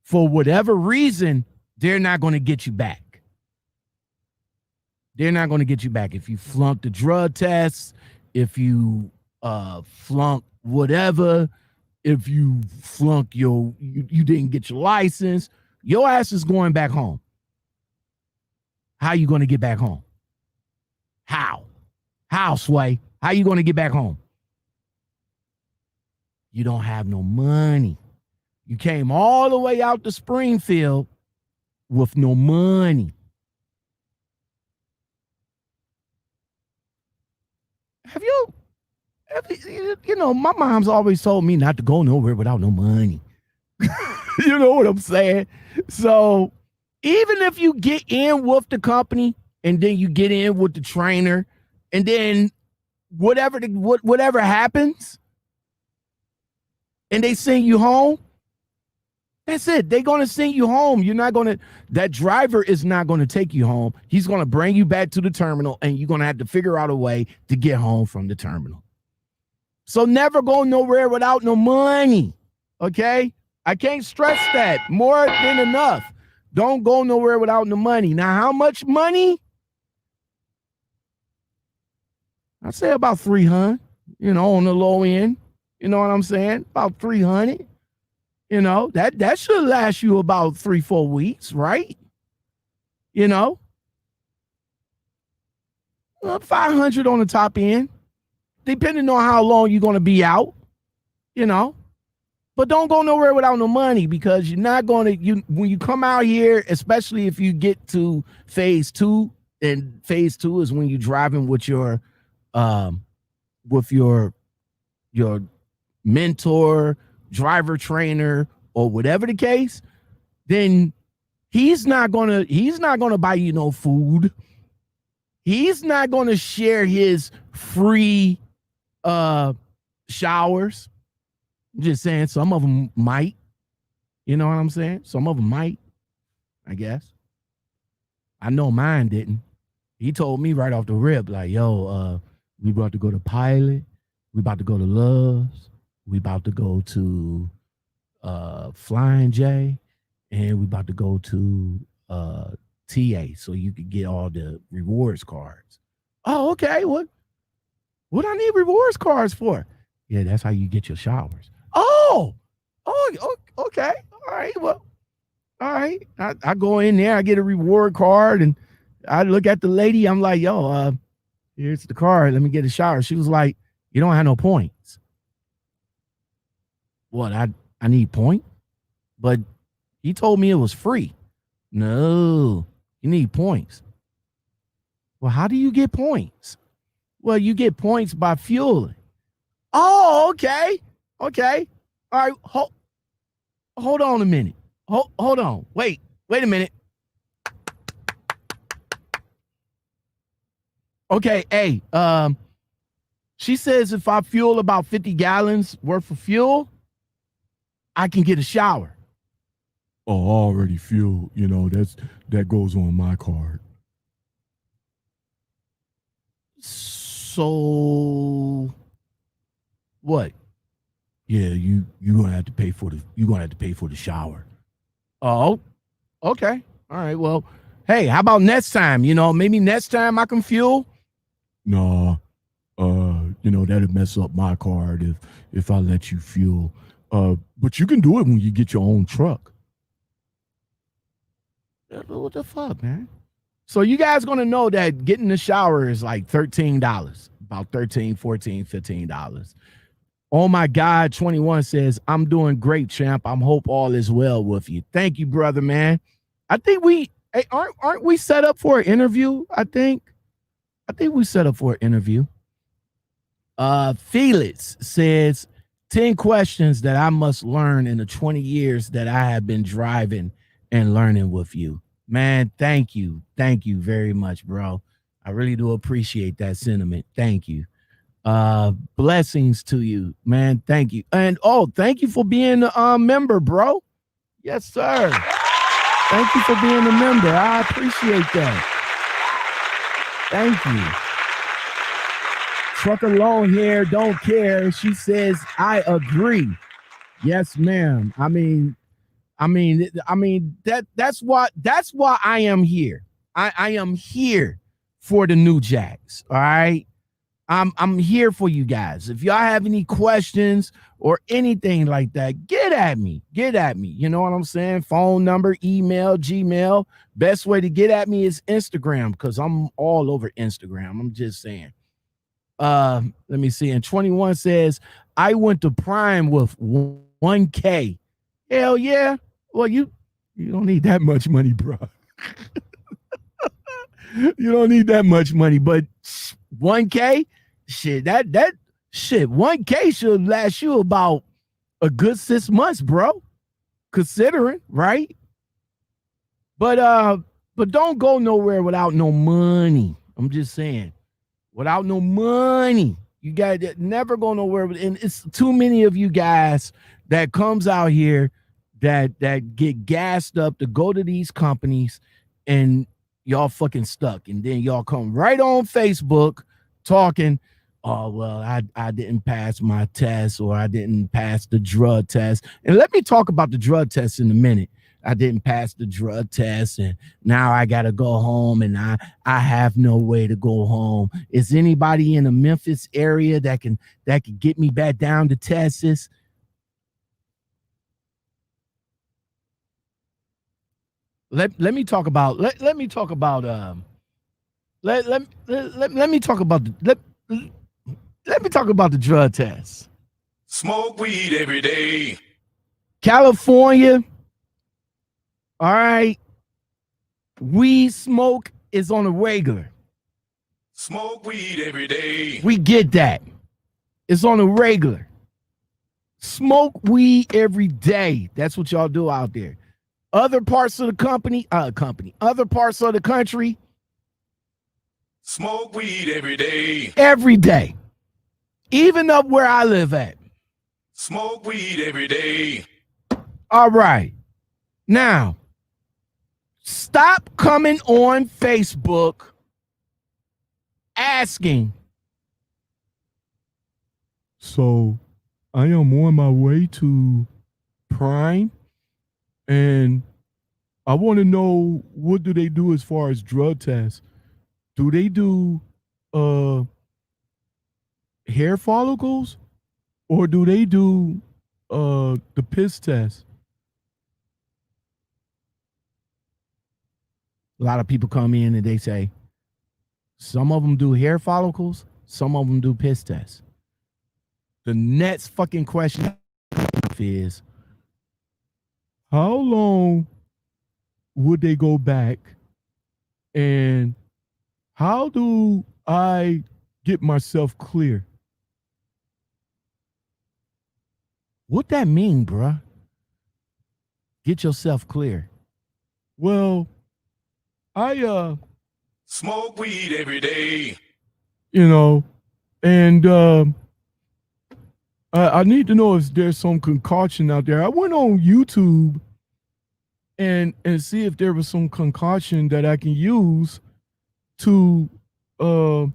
For whatever reason, they're not going to get you back. They're not going to get you back. If you flunk the drug tests, if you flunk whatever, if you flunk you didn't get your license, your ass is going back home. How you going to get back home? How, Sway? How you going to get back home? You don't have no money. You came all the way out to Springfield with no money. Have you, my mom's always told me not to go nowhere without no money. You know what I'm saying? So even if you get in with the company and then you get in with the trainer and then whatever happens and they send you home, that's it. They're going to send you home. That driver is not going to take you home. He's going to bring you back to the terminal and you're going to have to figure out a way to get home from the terminal. So never go nowhere without no money. Okay? I can't stress that more than enough. Don't go nowhere without no money. Now, how much money? I'd say about 300, on the low end. You know what I'm saying? About 300. That should last you about 3-4 weeks, right? 500 on the top end, depending on how long you're going to be out, But don't go nowhere without no money because you're not going to, when you come out here, especially if you get to phase 2, and phase 2 is when you're driving with your mentor, driver trainer, or whatever the case, then he's not gonna buy you no food. He's not gonna share his free showers. I'm just saying, some of them might. You know what I'm saying? Some of them might, I guess. I know mine didn't. He told me right off the rip, like, yo, we about to go to Pilot. We about to go to Love's. We about to go to Flying J. And we about to go to TA so you could get all the rewards cards. Oh, okay. What I need rewards cards for? Yeah, that's how you get your showers. Oh, okay. All right. Well, all right. I go in there, I get a reward card, and I look at the lady. I'm like, yo, here's the card. Let me get a shower. She was like, you don't have no points. What? I need points? But he told me it was free. No, you need points. Well, how do you get points? Well, you get points by fueling. Oh, okay. Okay. All right. Hold on a minute. Hold on. Wait a minute. Okay. Hey, she says if I fuel about 50 gallons worth of fuel, I can get a shower. Oh, I already fueled. That goes on my card. So what? Yeah, you're gonna have to pay for the shower. Oh, okay. All right. Well, hey, how about next time? Maybe next time I can fuel. Nah, that'll mess up my card if I let you fuel. But you can do it when you get your own truck. What the fuck, man? So you guys gonna know that getting the shower is like $13, about $13, $14, $15. Oh my God, 21 says, I'm doing great, champ. I hope all is well with you. Thank you, brother, man. I think aren't we set up for an interview? I think we set up for an interview. Felix says 10 questions that I must learn in the 20 years that I have been driving and learning with you. Man, thank you. Thank you very much, bro. I really do appreciate that sentiment. Thank you. Blessings to you, man. Thank you. And thank you for being a member, bro. Yes, sir. Thank you for being a member. I appreciate that. Thank you. Trucker long hair, don't care. She says, I agree. Yes, ma'am. I mean, that's why I am here. I am here for the New Jacks. All right. I'm here for you guys. If y'all have any questions or anything like that, get at me. Get at me. You know what I'm saying? Phone number, email, Gmail. Best way to get at me is Instagram because I'm all over Instagram. I'm just saying. Let me see. And 21 says, I went to Prime with 1K. Hell yeah. Well, you don't need that much money, bro. You don't need that much money, but 1K, shit, that shit, 1K should last you about a good 6 months, bro. Considering, right? But don't go nowhere without no money. I'm just saying. Without no money. You got never go nowhere. And it's too many of you guys that comes out here that get gassed up to go to these companies and y'all fucking stuck. And then y'all come right on Facebook talking, oh, well, I didn't pass my test or I didn't pass the drug test. And let me talk about the drug test in a minute. I didn't pass the drug test and now I got to go home and I have no way to go home. Is anybody in the Memphis area that can get me back down to Texas? Let me talk about let me talk about let me talk about let me talk about the drug test. Smoke weed every day. California. All right. Weed smoke is on a regular. Smoke weed every day. We get that. It's on a regular. Smoke weed every day. That's what y'all do out there. Other parts of the other parts of the country. Smoke weed every day. Every day. Even up where I live at. Smoke weed every day. All right. Now, stop coming on Facebook asking. So, I am on my way to Prime, and I want to know, what do they do as far as drug tests? Do they do hair follicles, or do they do the piss test? A lot of people come in and they say some of them do hair follicles, some of them do piss tests. The next fucking question is, how long would they go back, and how do I get myself clear? What that mean, bruh? Get yourself clear. Well, I smoke weed every day. You know, and I need to know if there's some concoction out there. I went on YouTube and see if there was some concoction that I can use to to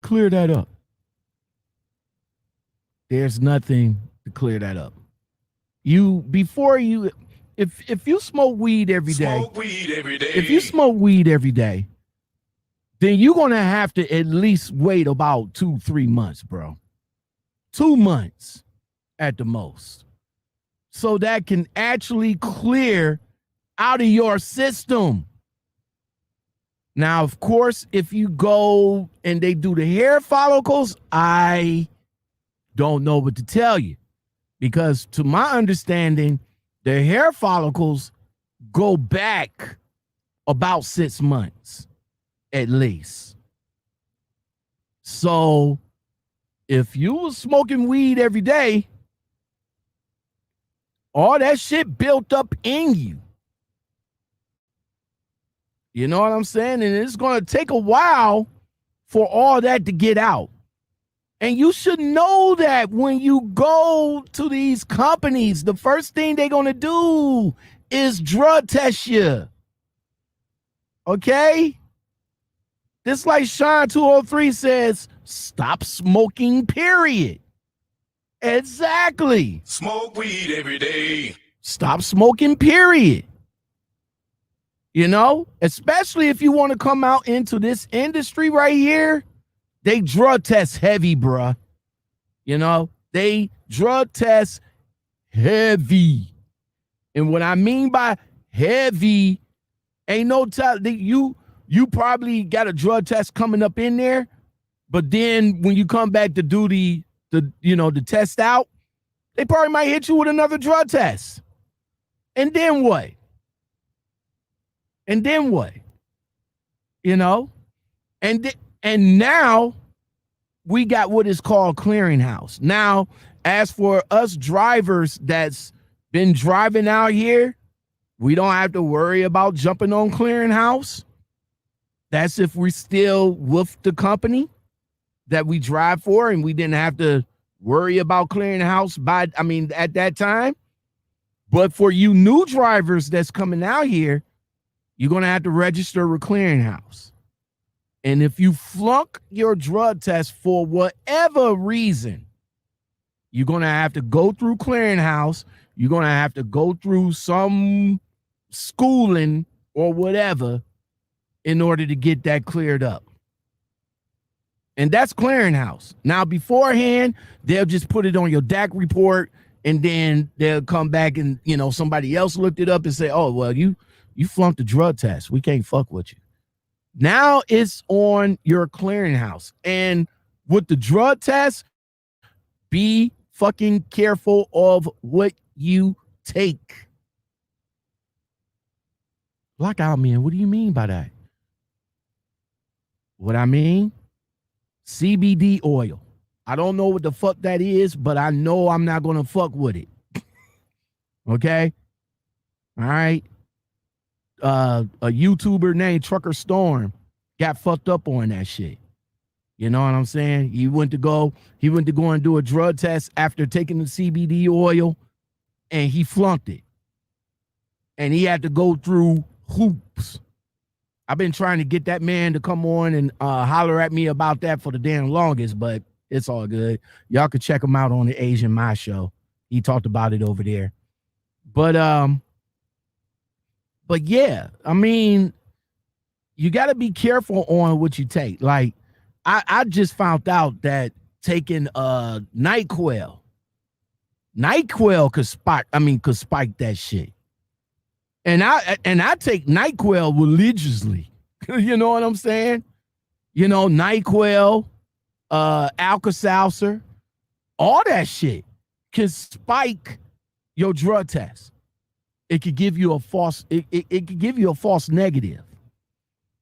clear that up. There's nothing to clear that up. If you smoke weed every day, if you smoke weed every day, then you're going to have to at least wait about 2-3 months, bro. 2 months at the most. So that can actually clear out of your system. Now, of course, if you go and they do the hair follicles, I don't know what to tell you. Because to my understanding, the hair follicles go back about 6 months, at least. So if you was smoking weed every day, all that shit built up in you. You know what I'm saying? And it's going to take a while for all that to get out. And you should know that when you go to these companies, the first thing they're going to do is drug test you. Okay? This like Sean 203 says, stop smoking, period. Exactly. Smoke weed every day. Stop smoking, period. You know, especially if you want to come out into this industry right here, they drug test heavy, bruh. You know, they drug test heavy. And what I mean by heavy, ain't no time you probably got a drug test coming up in there, but then when you come back to do the test out, they probably might hit you with another drug test. And then what? And then what? You know? And now we got what is called clearinghouse. Now, as for us drivers that's been driving out here, we don't have to worry about jumping on clearinghouse. That's if we're still with the company that we drive for and we didn't have to worry about clearinghouse at that time. But for you new drivers that's coming out here, you're going to have to register with clearinghouse. And if you flunk your drug test for whatever reason, you're going to have to go through clearinghouse. You're going to have to go through some schooling or whatever in order to get that cleared up. And that's clearinghouse. Now, beforehand, they'll just put it on your DAC report, and then they'll come back and, somebody else looked it up and say, oh, well, you flunked the drug test. We can't fuck with you. Now it's on your clearinghouse. And with the drug test, be fucking careful of what you take. Lockoutmen, what do you mean by that? What I mean? CBD oil. I don't know what the fuck that is, but I know I'm not going to fuck with it. Okay? All right? A YouTuber named Trucker Storm got fucked up on that shit. You know what I'm saying? He went to go and do a drug test after taking the CBD oil, and he flunked it. And he had to go through hoops. I've been trying to get that man to come on and holler at me about that for the damn longest, but it's all good. Y'all can check him out on the Asian My Show. He talked about it over there. But yeah, I mean, you got to be careful on what you take. Like, I just found out that taking NyQuil could spike that shit. And I take NyQuil religiously. You know what I'm saying? NyQuil, Alka-Seltzer, all that shit can spike your drug test. It could give you a false, it could give you a false negative.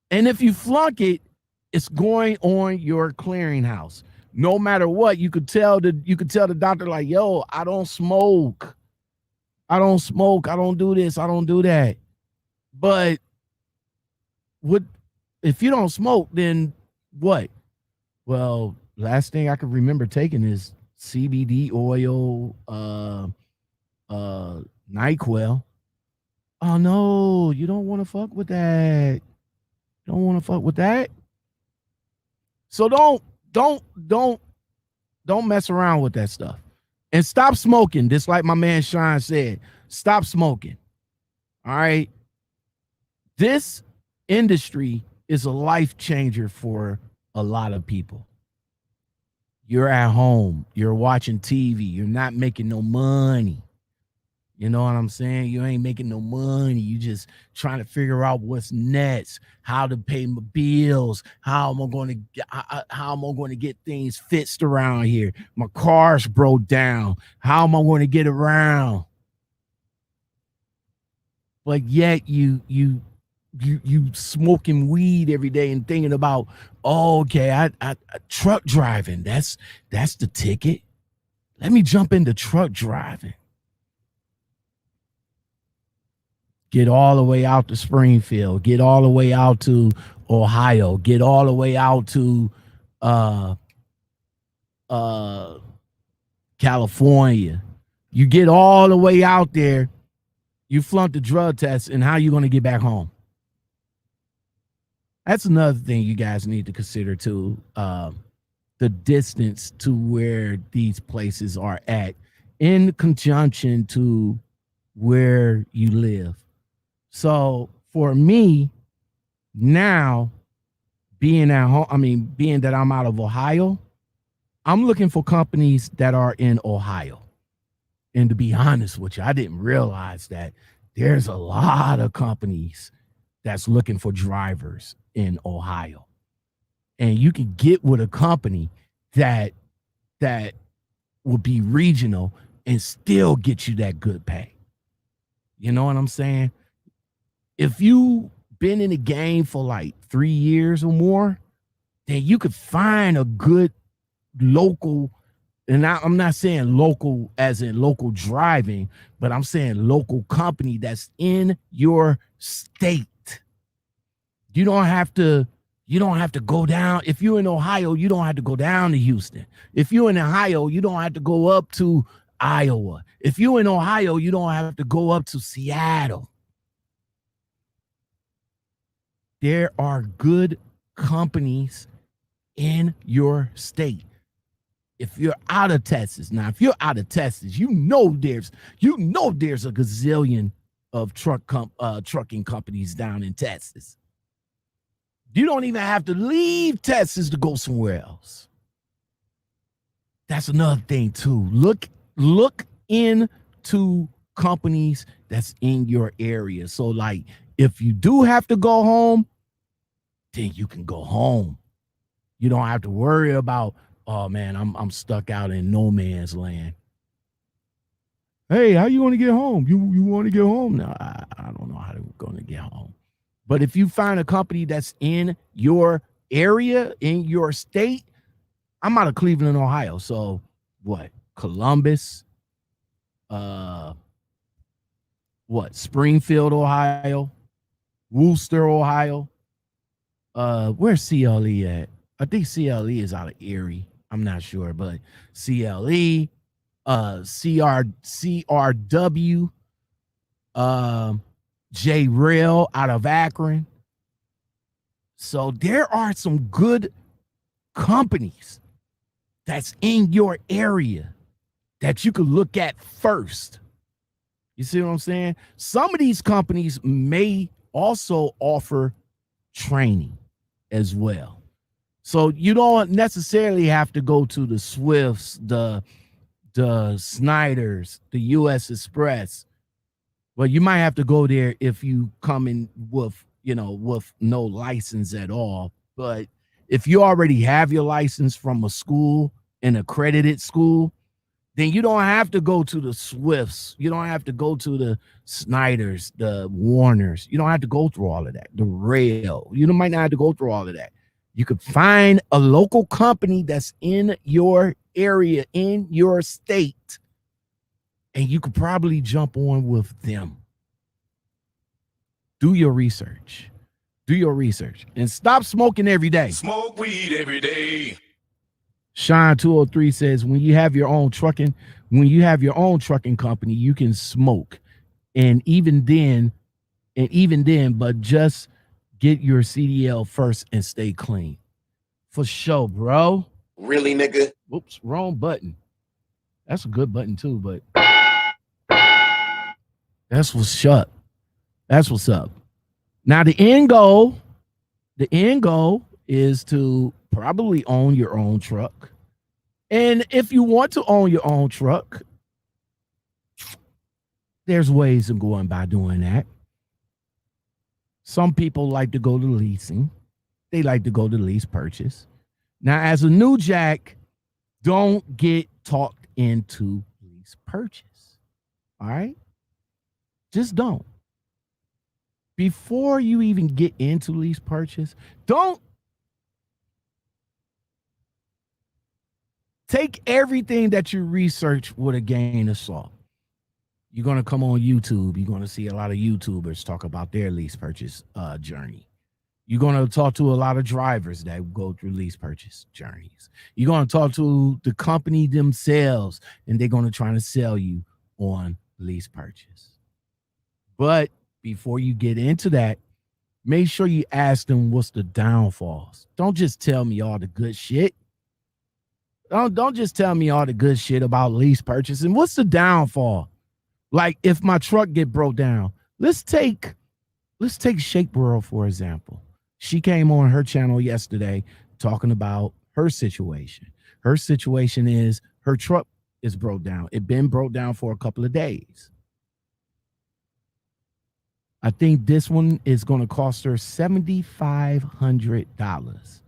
And if you flunk it, it's going on your clearinghouse. No matter what, you could tell the doctor, like, yo, I don't smoke. I don't do this, I don't do that. But if you don't smoke, then what? Well, last thing I can remember taking is CBD oil, NyQuil. Oh no, you don't want to fuck with that. So don't mess around with that stuff. And stop smoking, just like my man Sean said. Stop smoking. All right. This industry is a life changer for a lot of people. You're at home, you're watching TV, you're not making no money. You know what I'm saying? You ain't making no money. You just trying to figure out what's next, how to pay my bills, how am I going to get things fixed around here? My car's broke down. How am I going to get around? But yet you smoking weed every day and thinking about, oh, okay, I truck driving. That's the ticket. Let me jump into truck driving. Get all the way out to Springfield. Get all the way out to Ohio. Get all the way out to California. You get all the way out there. You flunk the drug test, and how you going to get back home? That's another thing you guys need to consider too. The distance to where these places are at in conjunction to where you live. So, for me now, being at home, being that I'm out of Ohio, I'm looking for companies that are in Ohio. And to be honest with you, I didn't realize that there's a lot of companies that's looking for drivers in Ohio. And you can get with a company that will be regional and still get you that good pay. You know what I'm saying? If you been in the game for like 3 years or more, then you could find a good local, and I'm not saying local as in local driving, but I'm saying local company that's in your state. You don't have to go down. If you're in Ohio, you don't have to go down to Houston. If you're in Ohio, you don't have to go up to Iowa. If you're in Ohio, you don't have to go up to Seattle. There are good companies in your state. If you're out of Texas, now if you're out of Texas, you know there's a gazillion of trucking companies down in Texas. You don't even have to leave Texas to go somewhere else. That's another thing too. Look into companies that's in your area. So like if you do have to go home, then you can go home. You don't have to worry about, oh man, I'm stuck out in no man's land. Hey, how you want to get home? You want to get home? No, I don't know how they're going to get home. But if you find a company that's in your area, in your state, I'm out of Cleveland, Ohio. So what? Columbus, Springfield, Ohio, Worcester, Ohio. Where's CLE at? I think CLE is out of Erie. I'm not sure, but CLE, CRW, J Rail out of Akron. So there are some good companies that's in your area that you could look at first. You see what I'm saying? Some of these companies may also offer training as well. So you don't necessarily have to go to the Swifts, the Snyders, the US Express. Well, you might have to go there if you come in with no license at all. But if you already have your license from a school, an accredited school, then you don't have to go to the Swifts. You don't have to go to the Snyders, the Warners. You don't have to go through all of that. The Rail. You might not have to go through all of that. You could find a local company that's in your area, in your state, and you could probably jump on with them. Do your research. And stop smoking every day. Smoke weed every day. Shine 203 says when you have your own trucking company, you can smoke. And even then, but just get your CDL first and stay clean. For sure, bro. Really, nigga? Whoops, wrong button. That's a good button too, but that's what's up. Now the end goal is to probably own your own truck. And if you want to own your own truck, there's ways of going by doing that. Some people like to go to leasing. They like to go to lease purchase. Now, as a new jack, don't get talked into lease purchase. All right? Just don't. Before you even get into lease purchase, don't take everything that you research with a grain of salt. You're going to come on YouTube. You're going to see a lot of YouTubers talk about their lease purchase journey. You're going to talk to a lot of drivers that go through lease purchase journeys. You're going to talk to the company themselves, and they're going to try to sell you on lease purchase. But before you get into that, make sure you ask them what's the downfalls. Don't just tell me all the good shit. Don't just tell me all the good shit about lease purchasing. What's the downfall? Like if my truck get broke down, let's take Let's take Shakeboro, for example. She came on her channel yesterday talking about her situation. Her situation is her truck is broke down. It been broke down for a couple of days. I think this one is going to cost her $7,500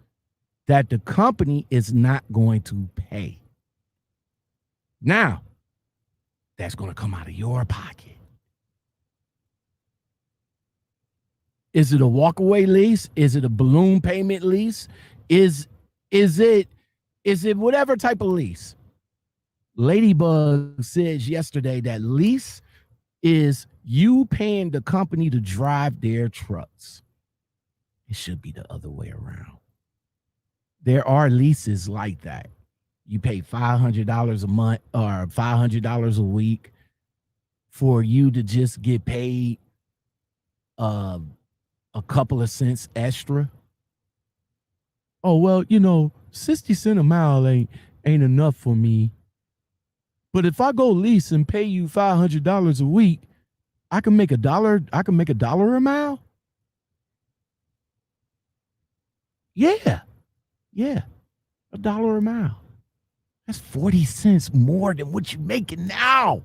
that the company is not going to pay. Now, that's going to come out of your pocket. Is it a walkaway lease? Is it a balloon payment lease? Is it whatever type of lease? Ladybug says yesterday that lease is you paying the company to drive their trucks. It should be the other way around. There are leases like that. You pay $500 a month or $500 a week for you to just get paid a couple of cents extra. Oh, well, 60 cents a mile ain't enough for me. But if I go lease and pay you $500 a week, I can make $1. I can make $1 a mile. Yeah, $1 a mile. That's 40 cents more than what you're making now.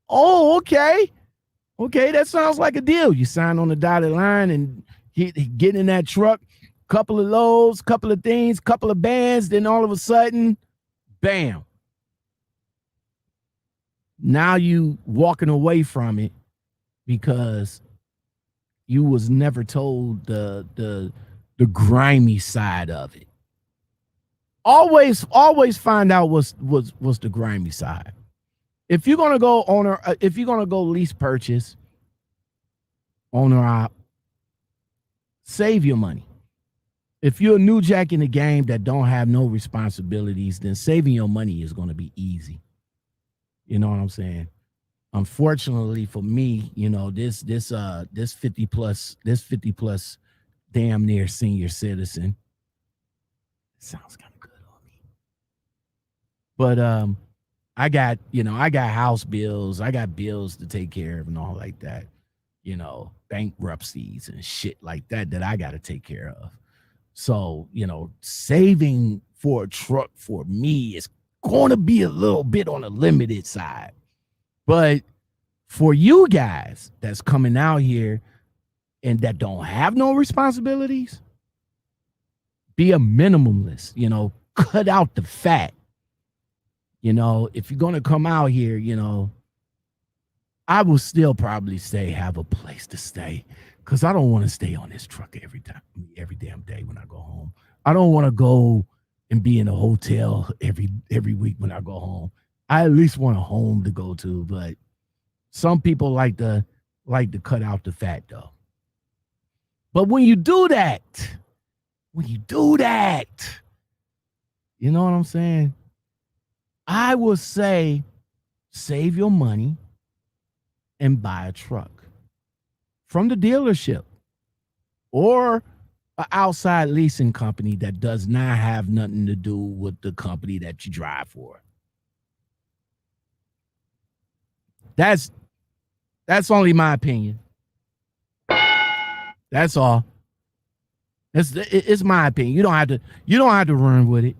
Oh, okay. Okay, that sounds like a deal. You sign on the dotted line and get in that truck, couple of loads, couple of things, couple of bands, then all of a sudden, bam. Now you walking away from it because you was never told the grimy side of it. Always find out what's the grimy side. If you're gonna go owner, if you're gonna go lease purchase, owner op, save your money. If you're a new jack in the game that don't have no responsibilities, then saving your money is gonna be easy. You know what I'm saying? Unfortunately for me, this 50 plus damn near senior citizen. Sounds kind of good on me. But I got house bills, I got bills to take care of and all like that. Bankruptcies and shit like that I got to take care of. So, saving for a truck for me is going to be a little bit on the limited side. But for you guys that's coming out here and that don't have no responsibilities, be a minimalist, cut out the fat. If you're going to come out here, I will still probably say have a place to stay because I don't want to stay on this truck every damn day when I go home. I don't want to go and be in a hotel every week when I go home. I at least want a home to go to, but some people like to cut out the fat though. But when you do that, you know what I'm saying? I would say save your money and buy a truck from the dealership or an outside leasing company that does not have nothing to do with the company that you drive for. That's only my opinion. That's all. It's my opinion. You don't have to run with it.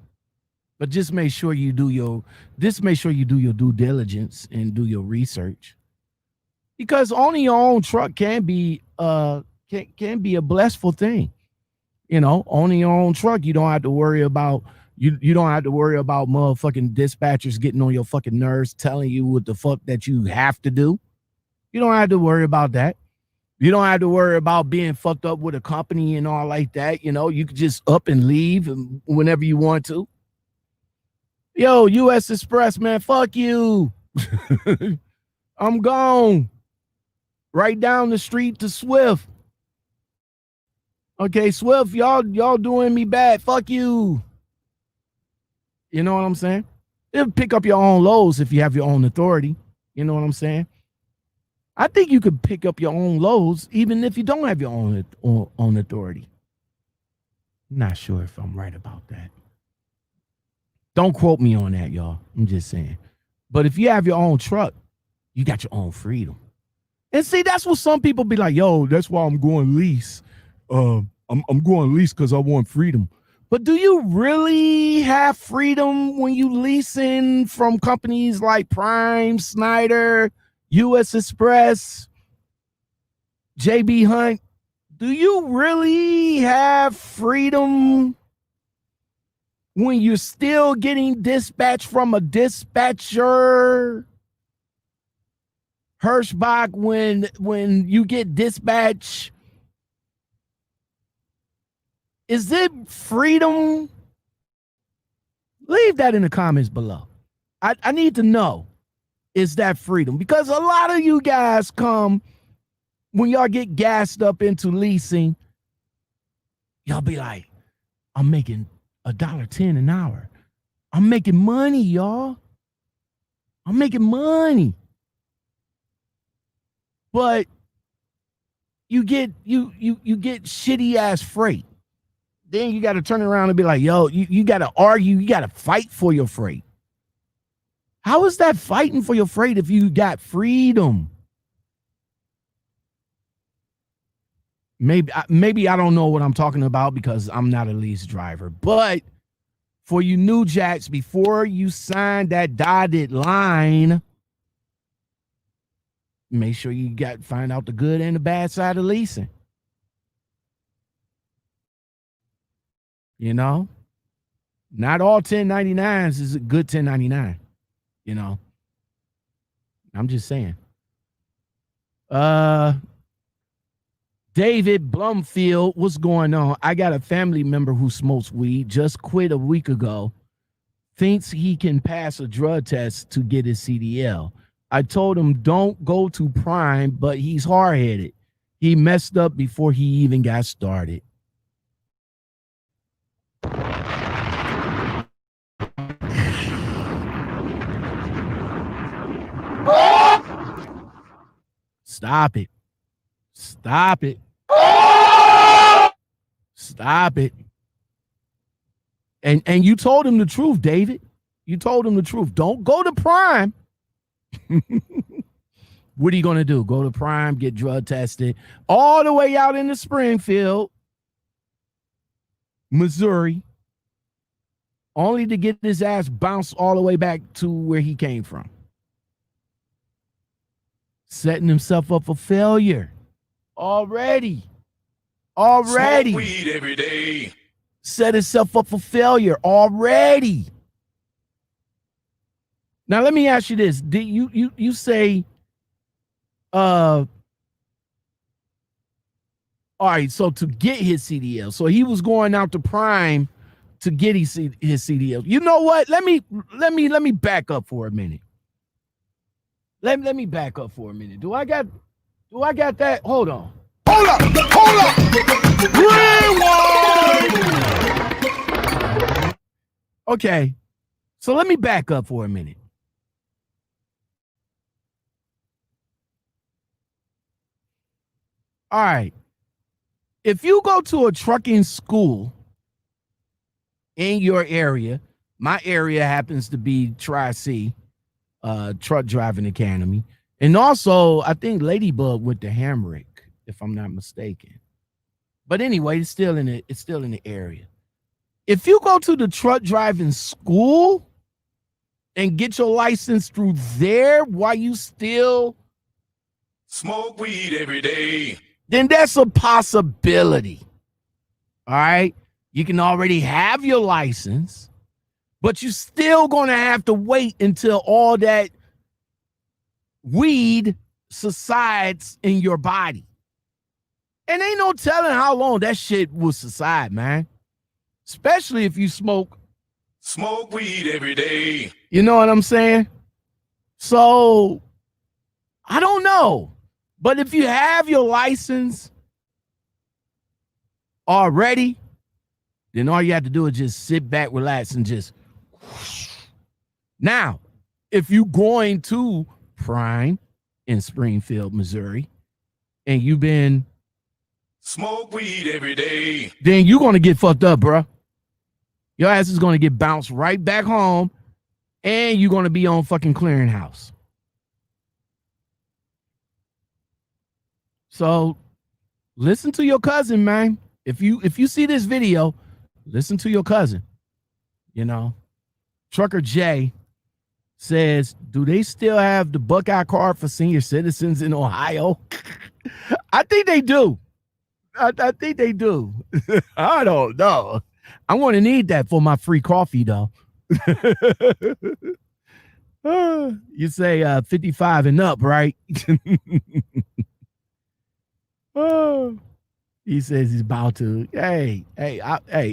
But just make sure you do your due diligence and do your research. Because owning your own truck can be a blissful thing. Owning your own truck, you don't have to worry about motherfucking dispatchers getting on your fucking nerves, telling you what the fuck that you have to do. You don't have to worry about that. You don't have to worry about being fucked up with a company and all like that. You could just up and leave whenever you want to. Yo, U.S. Express, man, fuck you. I'm gone. Right down the street to Swift. Okay, Swift, y'all doing me bad. Fuck you. You know what I'm saying? It'll pick up your own loads if you have your own authority. You know what I'm saying? I think you could pick up your own loads even if you don't have your own authority. Not sure if I'm right about that. Don't quote me on that, y'all. I'm just saying. But if you have your own truck, you got your own freedom. And see, that's what some people be like, yo, that's why I'm going lease. I'm going lease because I want freedom. But do you really have freedom when you leasing from companies like Prime, Snyder, US Express, JB Hunt? Do you really have freedom when you're still getting dispatched from a dispatcher? Hirschbach, when you get dispatch, is it freedom? Leave that in the comments below. I need to know, is that freedom? Because a lot of you guys come, when y'all get gassed up into leasing, y'all be like, I'm making $1.10 an hour. I'm making money, y'all. I'm making money. But you get shitty ass freight. Then you got to turn around and be like, yo, you got to argue, you got to fight for your freight. How is that fighting for your freight if you got freedom? Maybe I don't know what I'm talking about because I'm not a lease driver. But for you new jacks, before you sign that dotted line, make sure you find out the good and the bad side of leasing. You know, not all 1099s is a good 1099. You know, I'm just saying. David Blumfield, what's going on? I got a family member who smokes weed, just quit a week ago, thinks he can pass a drug test to get his CDL. I told him don't go to Prime, but he's hard-headed. He messed up before he even got started. Stop it. Stop it. Stop it. And you told him the truth, David. You told him the truth. Don't go to Prime. What are you going to do? Go to Prime, get drug tested all the way out into Springfield, Missouri, only to get his ass bounced all the way back to where he came from. Setting himself up for failure. Already. Smoke weed every day. Set himself up for failure already. Now let me ask you this. Did you say all right, so to get his CDL. So he was going out to Prime to get his CDL. You know what? Let me back up for a minute. Let me back up for a minute. Do I got that? Hold on. Hold up. Rewind. Okay. So let me back up for a minute. All right. If you go to a trucking school in your area, my area happens to be Tri-C, Truck Driving Academy. And also, I think Ladybug went to Hamrick, if I'm not mistaken. But anyway, it's still in the area. If you go to the truck driving school and get your license through there while you still smoke weed every day, then that's a possibility. All right. You can already have your license, but you're still going to have to wait until all that weed subsides in your body. And ain't no telling how long that shit will subside, man. Especially if you smoke weed every day. You know what I'm saying? So, I don't know. But if you have your license already, then all you have to do is just sit back, relax, and just whoosh. Now, if you're going to Prime in Springfield, Missouri, and you've been smoke weed every day, then you're going to get fucked up, bro. Your ass is going to get bounced right back home, and you're going to be on fucking clearinghouse. So listen to your cousin, man. If you see this video, listen to your cousin. You know, Trucker J says, do they still have the Buckeye card for senior citizens in Ohio? I think they do. I think they do. I don't know. I'm going to need that for my free coffee, though. You say 55 and up, right? He says he's about to.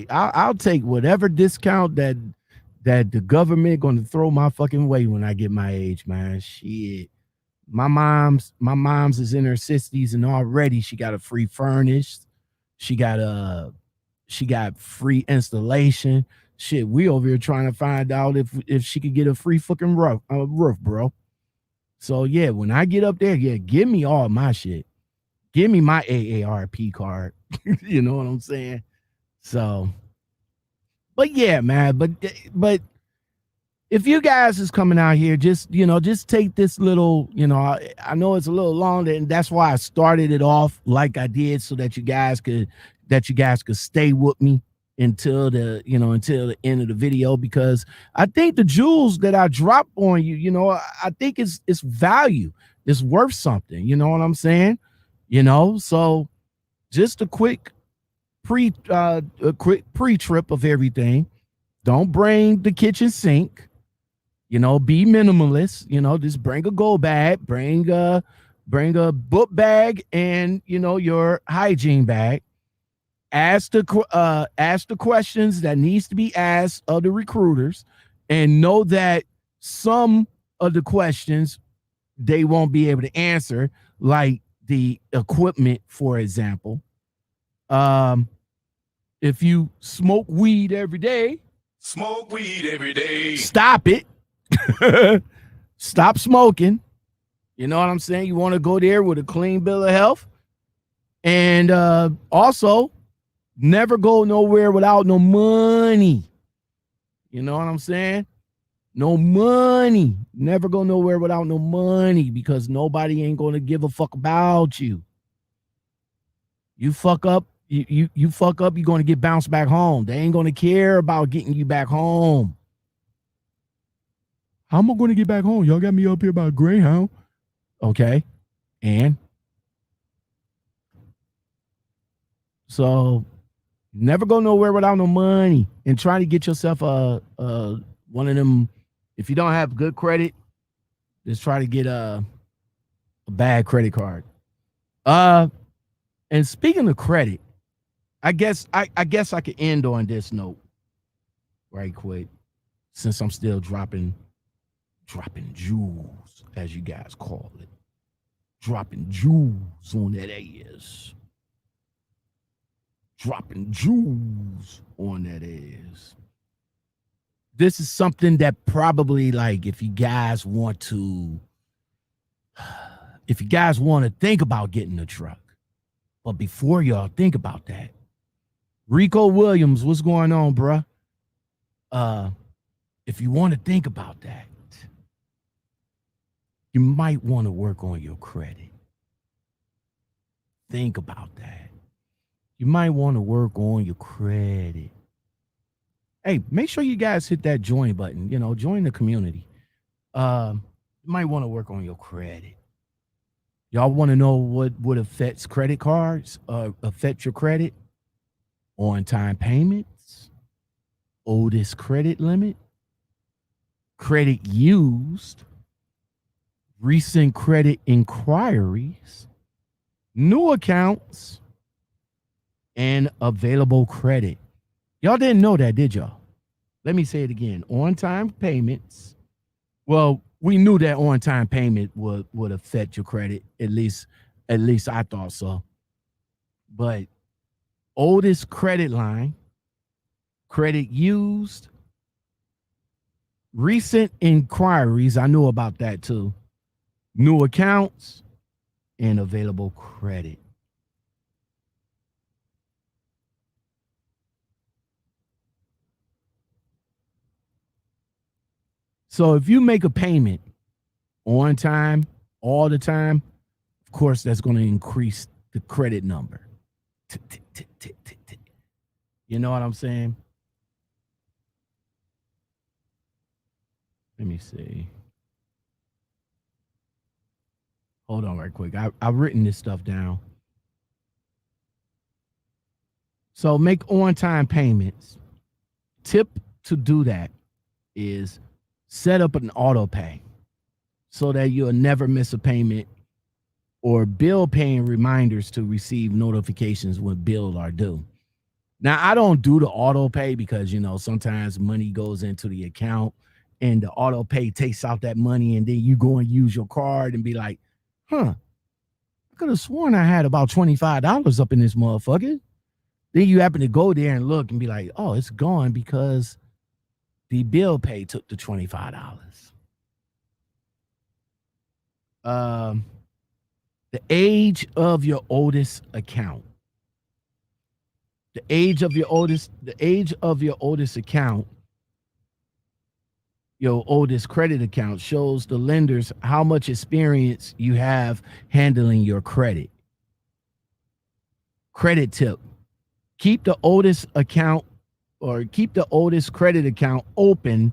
I'll take whatever discount that the government going to throw my fucking way when I get my age, man. Shit. My mom's is in her 60s and already she got a free furnace. She got free installation. Shit, we over here trying to find out if she could get a free fucking roof, bro. So yeah, when I get up there, yeah, give me all my shit. Give me my AARP card. You know what I'm saying? So, but yeah, man, but if you guys is coming out here, just take this little, I know it's a little long, and that's why I started it off like I did, so that you guys could stay with me until the end of the video, because I think the jewels that I drop on you, I think it's value. It's worth something. You know what I'm saying? So just a quick pre-trip of everything. Don't bring the kitchen sink. Be minimalist. Just bring a go bag, bring a book bag, and your hygiene bag. Ask the questions that needs to be asked of the recruiters, and know that some of the questions they won't be able to answer, like the equipment, for example. If you smoke weed every day, stop it. Stop smoking. You know what I'm saying? You want to go there with a clean bill of health. And also, never go nowhere without no money. You know what I'm saying? No money. Never go nowhere without no money, because nobody ain't going to give a fuck about you. You fuck up, you fuck up, you're going to get bounced back home. They ain't going to care about getting you back home. How am I going to get back home? Y'all got me up here by Greyhound. Okay. And so never go nowhere without no money, and try to get yourself one of them. If you don't have good credit, just try to get a bad credit card. And speaking of credit, I guess I could end on this note right quick, since I'm still dropping jewels, as you guys call it. Dropping jewels on that ass. Dropping jewels on that ass. This is something that probably, like, if you guys want to think about getting a truck, but before y'all think about that, Rico Williams, what's going on, bruh? If you want to think about that, you might want to work on your credit. Think about that. You might want to work on your credit. Hey, make sure you guys hit that join button. Join the community. You might want to work on your credit. Y'all want to know what affects credit cards? Affect your credit? On-time payments, oldest credit limit, credit used, recent credit inquiries, new accounts, and available credit. Y'all didn't know that, did y'all? Let me say it again. On-time payments. Well, we knew that on-time payment would affect your credit. At least I thought so. But oldest credit line, credit used, recent inquiries, I knew about that too, new accounts, and available credit. So if you make a payment on time, all the time, of course, that's going to increase the credit number. You know what I'm saying? Let me see. Hold on right quick. I've written this stuff down. So make on-time payments. Tip to do that is set up an auto pay so that you'll never miss a payment, or bill paying reminders to receive notifications when bills are due. Now, I don't do the auto pay because, you know, sometimes money goes into the account and the auto pay takes out that money, and then you go and use your card and be like, I could have sworn I had about $25 up in this motherfucker. Then you happen to go there and look and be like, oh, it's gone because the bill pay took the $25. The age of your oldest account. The age of your oldest account, your oldest credit account, shows the lenders how much experience you have handling your credit. Credit tip. Keep the oldest credit account open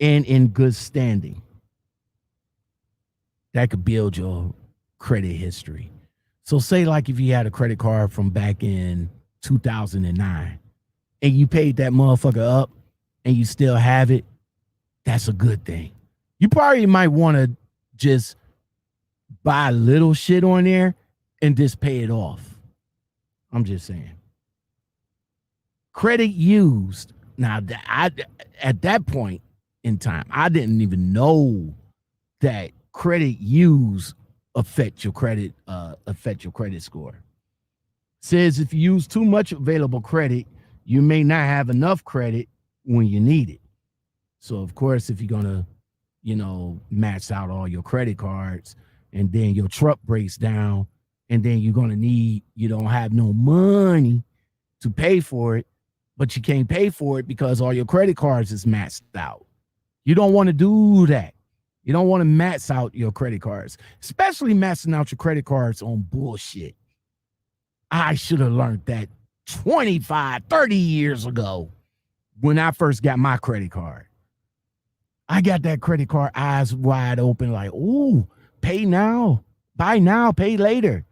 and in good standing. That could build your credit history. So say like if you had a credit card from back in 2009 and you paid that motherfucker up and you still have it, that's a good thing. You probably might want to just buy little shit on there and just pay it off. I'm just saying. Credit used. Now, at that point in time, I didn't even know that credit used affect your credit score. Says if you use too much available credit, you may not have enough credit when you need it. So, of course, if you're going to, max out all your credit cards and then your truck breaks down and then you're going to you don't have no money to pay for it, but you can't pay for it because all your credit cards is maxed out. You don't want to do that. You don't want to max out your credit cards, especially maxing out your credit cards on bullshit. I should have learned that 25, 30 years ago when I first got my credit card. I got that credit card eyes wide open like, ooh, pay now, buy now, pay later.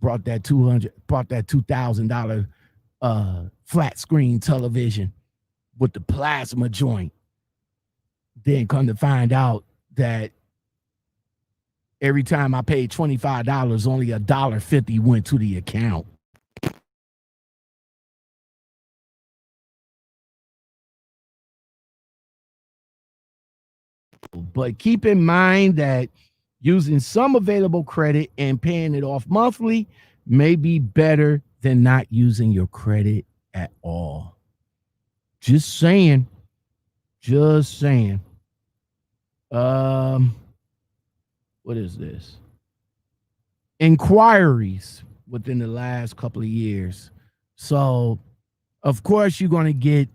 Brought that $2,000 flat screen television with the plasma joint. Then come to find out that every time I paid $25, only $1.50 went to the account. But keep in mind that using some available credit and paying it off monthly may be better than not using your credit at all. Just saying. What is this? Inquiries within the last couple of years. So, of course, you're going to get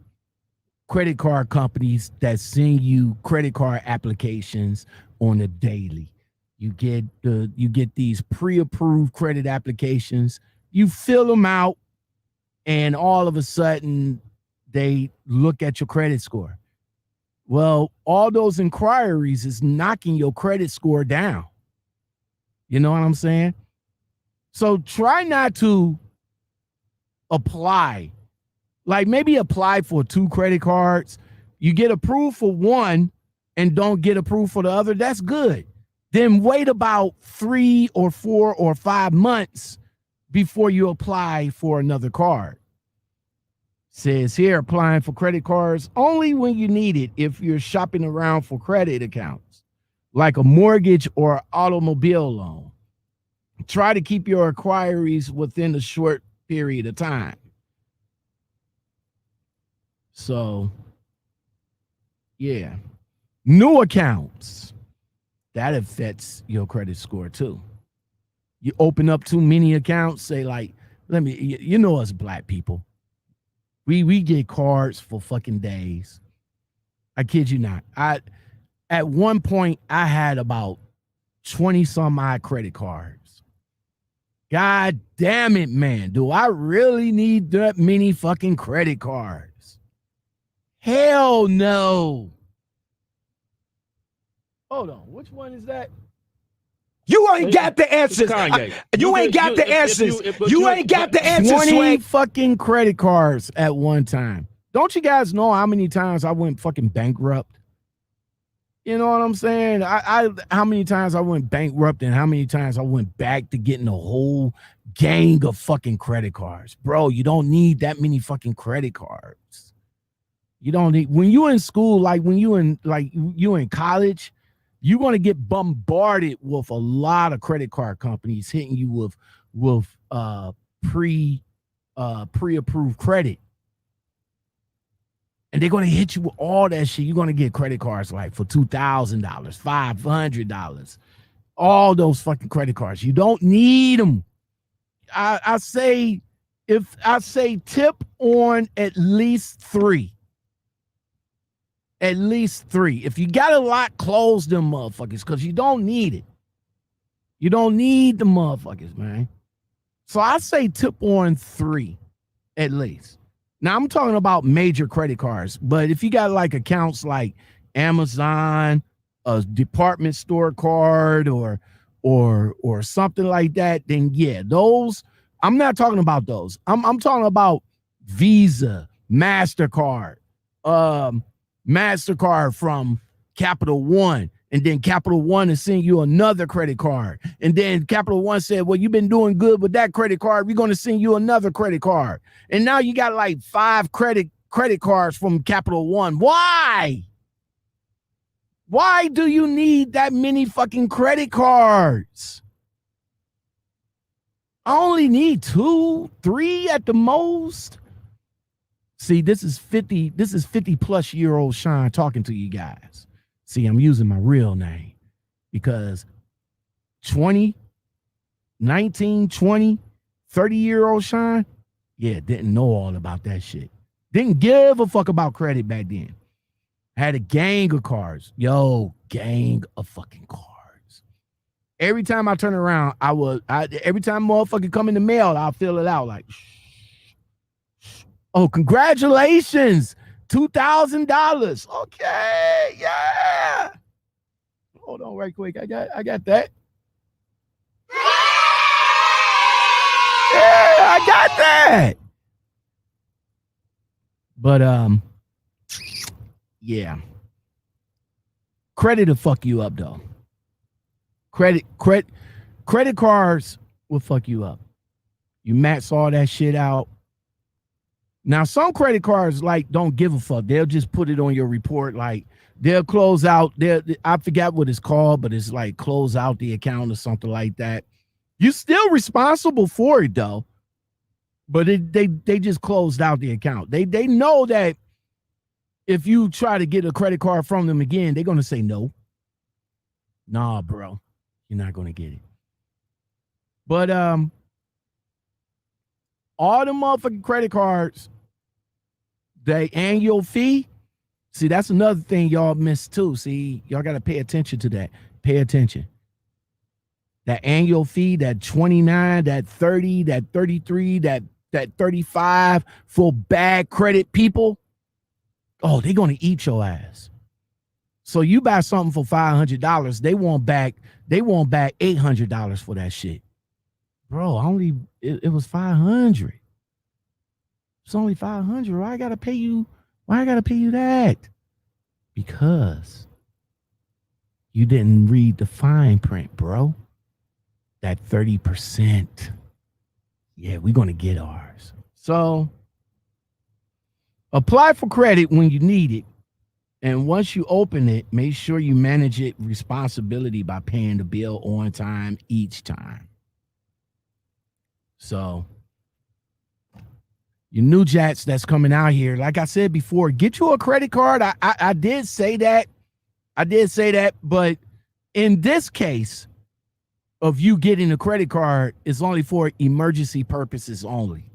credit card companies that send you credit card applications on a daily. You get these pre-approved credit applications. You fill them out, and all of a sudden, they look at your credit score. Well, all those inquiries is knocking your credit score down. You know what I'm saying? So try not to apply. Like maybe apply for 2 credit cards. You get approved for one and don't get approved for the other. That's good. Then wait about 3 or 4 or 5 months before you apply for another card. Says here, applying for credit cards only when you need it if you're shopping around for credit accounts, like a mortgage or automobile loan. Try to keep your inquiries within a short period of time. So, yeah. New accounts. That affects your credit score too. You open up too many accounts, say like, you know us black people. We get cards for fucking days. I kid you not. At one point I had about 20 some odd credit cards. God damn it, man. Do I really need that many fucking credit cards? Hell no. Hold on. Which one is that? You ain't got the answers. Kanye. You ain't got the answers. You ain't got the answers, 20 Swag. fucking credit cards at one time. Don't you guys know how many times I went fucking bankrupt? You know what I'm saying? How many times I went bankrupt and how many times I went back to getting a whole gang of fucking credit cards. Bro, you don't need that many fucking credit cards. You don't need, when you in school, like when you in college, you're going to get bombarded with a lot of credit card companies hitting you with pre-approved credit. And they're going to hit you with all that shit. You're going to get credit cards like for $2,000, $500, all those fucking credit cards. You don't need them. I say tip on at least 3. At least 3. If you got a lot, close them motherfuckers because you don't need it. You don't need the motherfuckers, man. So I say tip on 3 at least. Now I'm talking about major credit cards, but if you got like accounts like Amazon, a department store card, or something like that, then yeah, those I'm not talking about those. I'm talking about Visa, MasterCard, MasterCard from Capital One, and then Capital One is sending you another credit card, and then Capital One said, well, you've been doing good with that credit card, we're going to send you another credit card, and now you got like 5 credit cards from Capital One. Why do you need that many fucking credit cards? I only need 2, 3 at the most. See, this is 50 plus year old Sean talking to you guys. See, I'm using my real name because 20, 19, 20, 30-year-old Sean, yeah, didn't know all about that shit. Didn't give a fuck about credit back then. Had a gang of cards. Yo, gang of fucking cards. Every time I turn around, every time motherfucker come in the mail, I'll fill it out like, oh, congratulations, $2,000. Okay, yeah. Hold on, right quick. I got that. Yeah, I got that. But yeah, credit will fuck you up though. Credit cards will fuck you up. You max all that shit out. Now, some credit cards like don't give a fuck. They'll just put it on your report. Like they'll close out. I forgot what it's called, but it's like close out the account or something like that. You're still responsible for it though. But they just closed out the account. They know that if you try to get a credit card from them again, they're gonna say no. Nah, bro, you're not gonna get it. But all the motherfucking credit cards, the annual fee. See, that's another thing y'all miss too. See, y'all gotta pay attention to that. Pay attention. That annual fee, that 29, that 30, that 33, that 35 for bad credit people. Oh, they're gonna eat your ass. So you buy something for $500, they want back $800 for that shit. Bro, it was $500. It's only $500. Why I gotta pay you that? Because you didn't read the fine print, bro. That 30%. Yeah, we're gonna get ours. So apply for credit when you need it. And once you open it, make sure you manage it responsibility by paying the bill on time each time. So your new jats that's coming out here, like I said before, get you a credit card. I did say that. But in this case of you getting a credit card, it's only for emergency purposes only.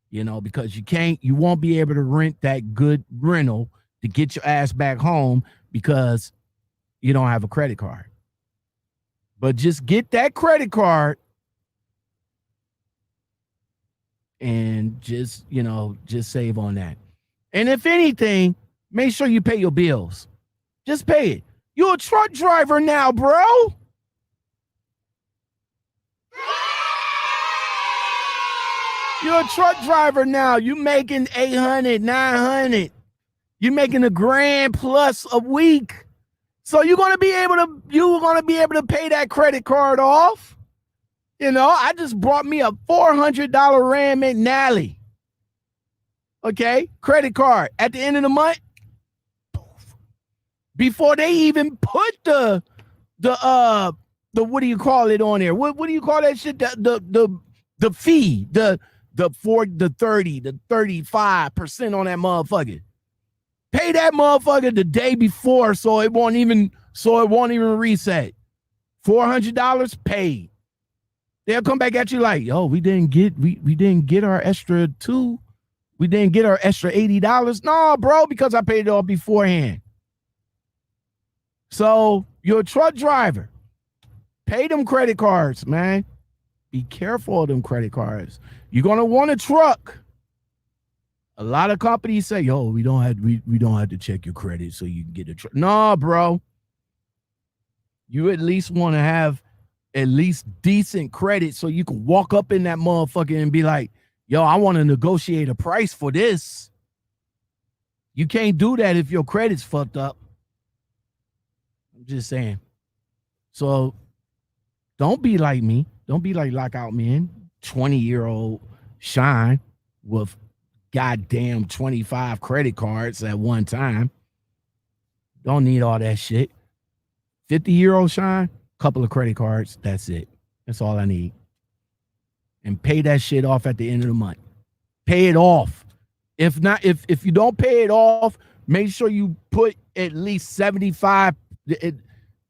You know, because you won't be able to rent that good rental to get your ass back home because you don't have a credit card. But just get that credit card and just, just save on that. And if anything, make sure you pay your bills. Just pay it. You're a truck driver now, bro. You're a truck driver now. You making 800, 900. You're making $1,000+ a week. So you're gonna be able to pay that credit card off. I just brought me a $400 Ram McNally. Okay, credit card at the end of the month. Before they even put the what do you call it on there? What do you call that shit? The fee, the 30, the 35% on that motherfucker. Pay that motherfucker the day before so it won't even reset. $400 paid. They'll come back at you like, yo, we didn't get our extra $2. We didn't get our extra $80. No, bro, because I paid it off beforehand. So you're a truck driver. Pay them credit cards, man. Be careful of them credit cards. You're gonna want a truck. A lot of companies say, "Yo, we don't have to check your credit so you can get a truck." No, bro. You at least want to have at least decent credit so you can walk up in that motherfucker and be like, "Yo, I want to negotiate a price for this." You can't do that if your credit's fucked up. I'm just saying. So don't be like me. Don't be like Lockoutmen, 20-year-old Shine with goddamn 25 credit cards at one time. Don't need all that shit. 50-year-old Shine, couple of credit cards. That's it. That's all I need. And pay that shit off at the end of the month. Pay it off. If not, if you don't pay it off, make sure you put at least 75.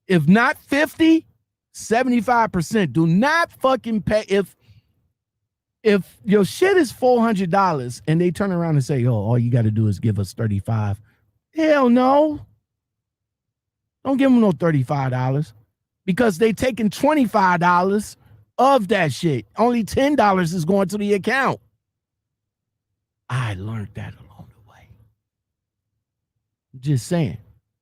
If not 50, 75%. Do not fucking pay. If your shit is $400 and they turn around and say, "Oh, all you got to do is give us 35." Hell no. Don't give them no $35 because they taking $25 of that shit. Only $10 is going to the account. I learned that along the way. I'm just saying,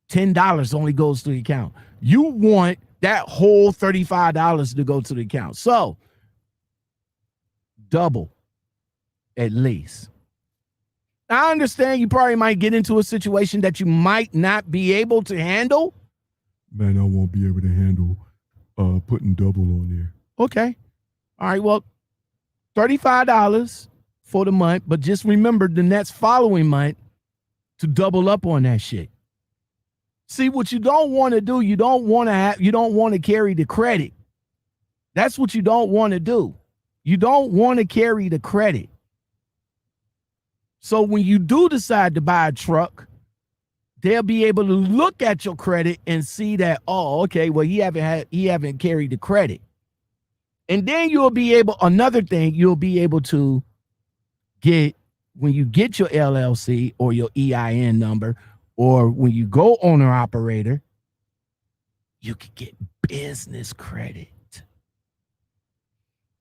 $10 only goes to the account. You want that whole $35 to go to the account. So double at least. I understand you probably might get into a situation that you might not be able to handle. Man, I won't be able to handle putting double on there. Okay. All right. Well, $35 for the month, but just remember the next following month to double up on that shit. See, what you don't want to do, you don't want to carry the credit. That's what you don't want to do. You don't want to carry the credit. So when you do decide to buy a truck, they'll be able to look at your credit and see that, oh, okay, well, he haven't carried the credit. And then you'll be able to get, when you get your LLC or your EIN number, or when you go owner operator, you can get business credit.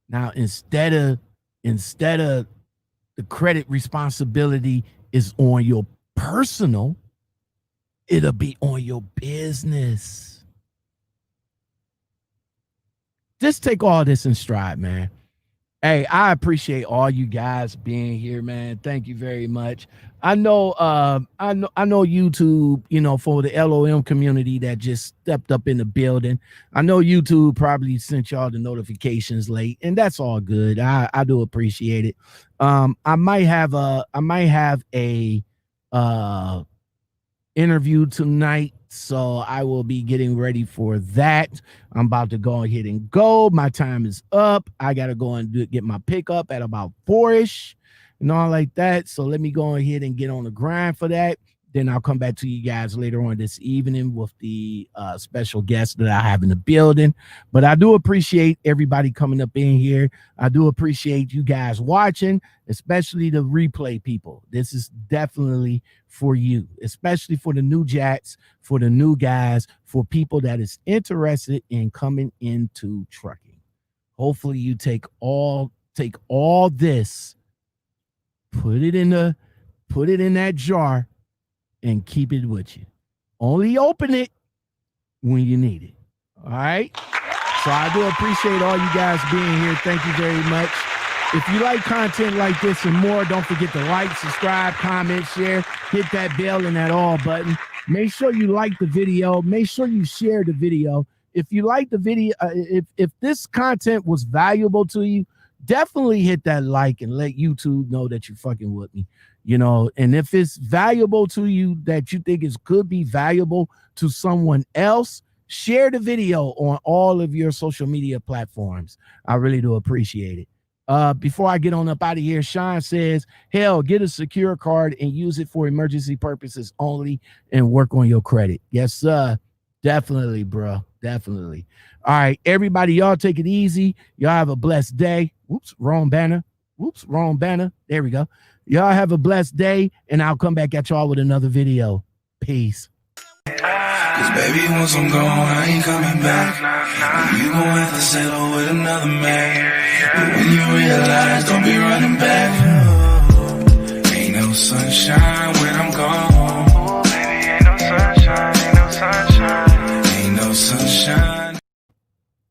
Now, instead of the credit responsibility is on your personal, it'll be on your business. Just take all this in stride, man. Hey, I appreciate all you guys being here, man. Thank you very much. I know YouTube, for the L.O.M community that just stepped up in the building. I know YouTube probably sent y'all the notifications late, and that's all good. I do appreciate it. I might have a interview tonight, so I will be getting ready for that. I'm about to go ahead and go. My time is up. I gotta go and get my pickup at about 4ish and all like that. So let me go ahead and get on the grind for that. Then I'll come back to you guys later on this evening with the special guest that I have in the building. But I do appreciate everybody coming up in here. I do appreciate you guys watching, especially the replay people. This is definitely for you, especially for the new jacks, for the new guys, for people that is interested in coming into trucking. Hopefully you take all this put it in that jar and keep it with you. Only open it when you need it. All right? So I do appreciate all you guys being here. Thank you very much. If you like content like this and more, don't forget to like, subscribe, comment, share, hit that bell and that all button. Make sure you like the video. Make sure you share the video. If you like the video, if this content was valuable to you, definitely hit that like and let YouTube know that you're fucking with me. You know, and if it's valuable to you that you think it could be valuable to someone else, share the video on all of your social media platforms. I really do appreciate it. Before I get on up out of here, Sean says, hell, get a secure card and use it for emergency purposes only and work on your credit. Yes, sir. Definitely, bro. Definitely. All right, everybody, y'all take it easy. Y'all have a blessed day. Whoops, wrong banner. Whoops, wrong banner. There we go. Y'all have a blessed day, and I'll come back at y'all with another video. Peace. Cause baby, once I'm gone, I ain't coming back. You gon' have to settle with another man. But when you realize, don't be running back. Ain't no sunshine when I'm gone. Baby, ain't no sunshine, ain't no sunshine. Ain't no sunshine.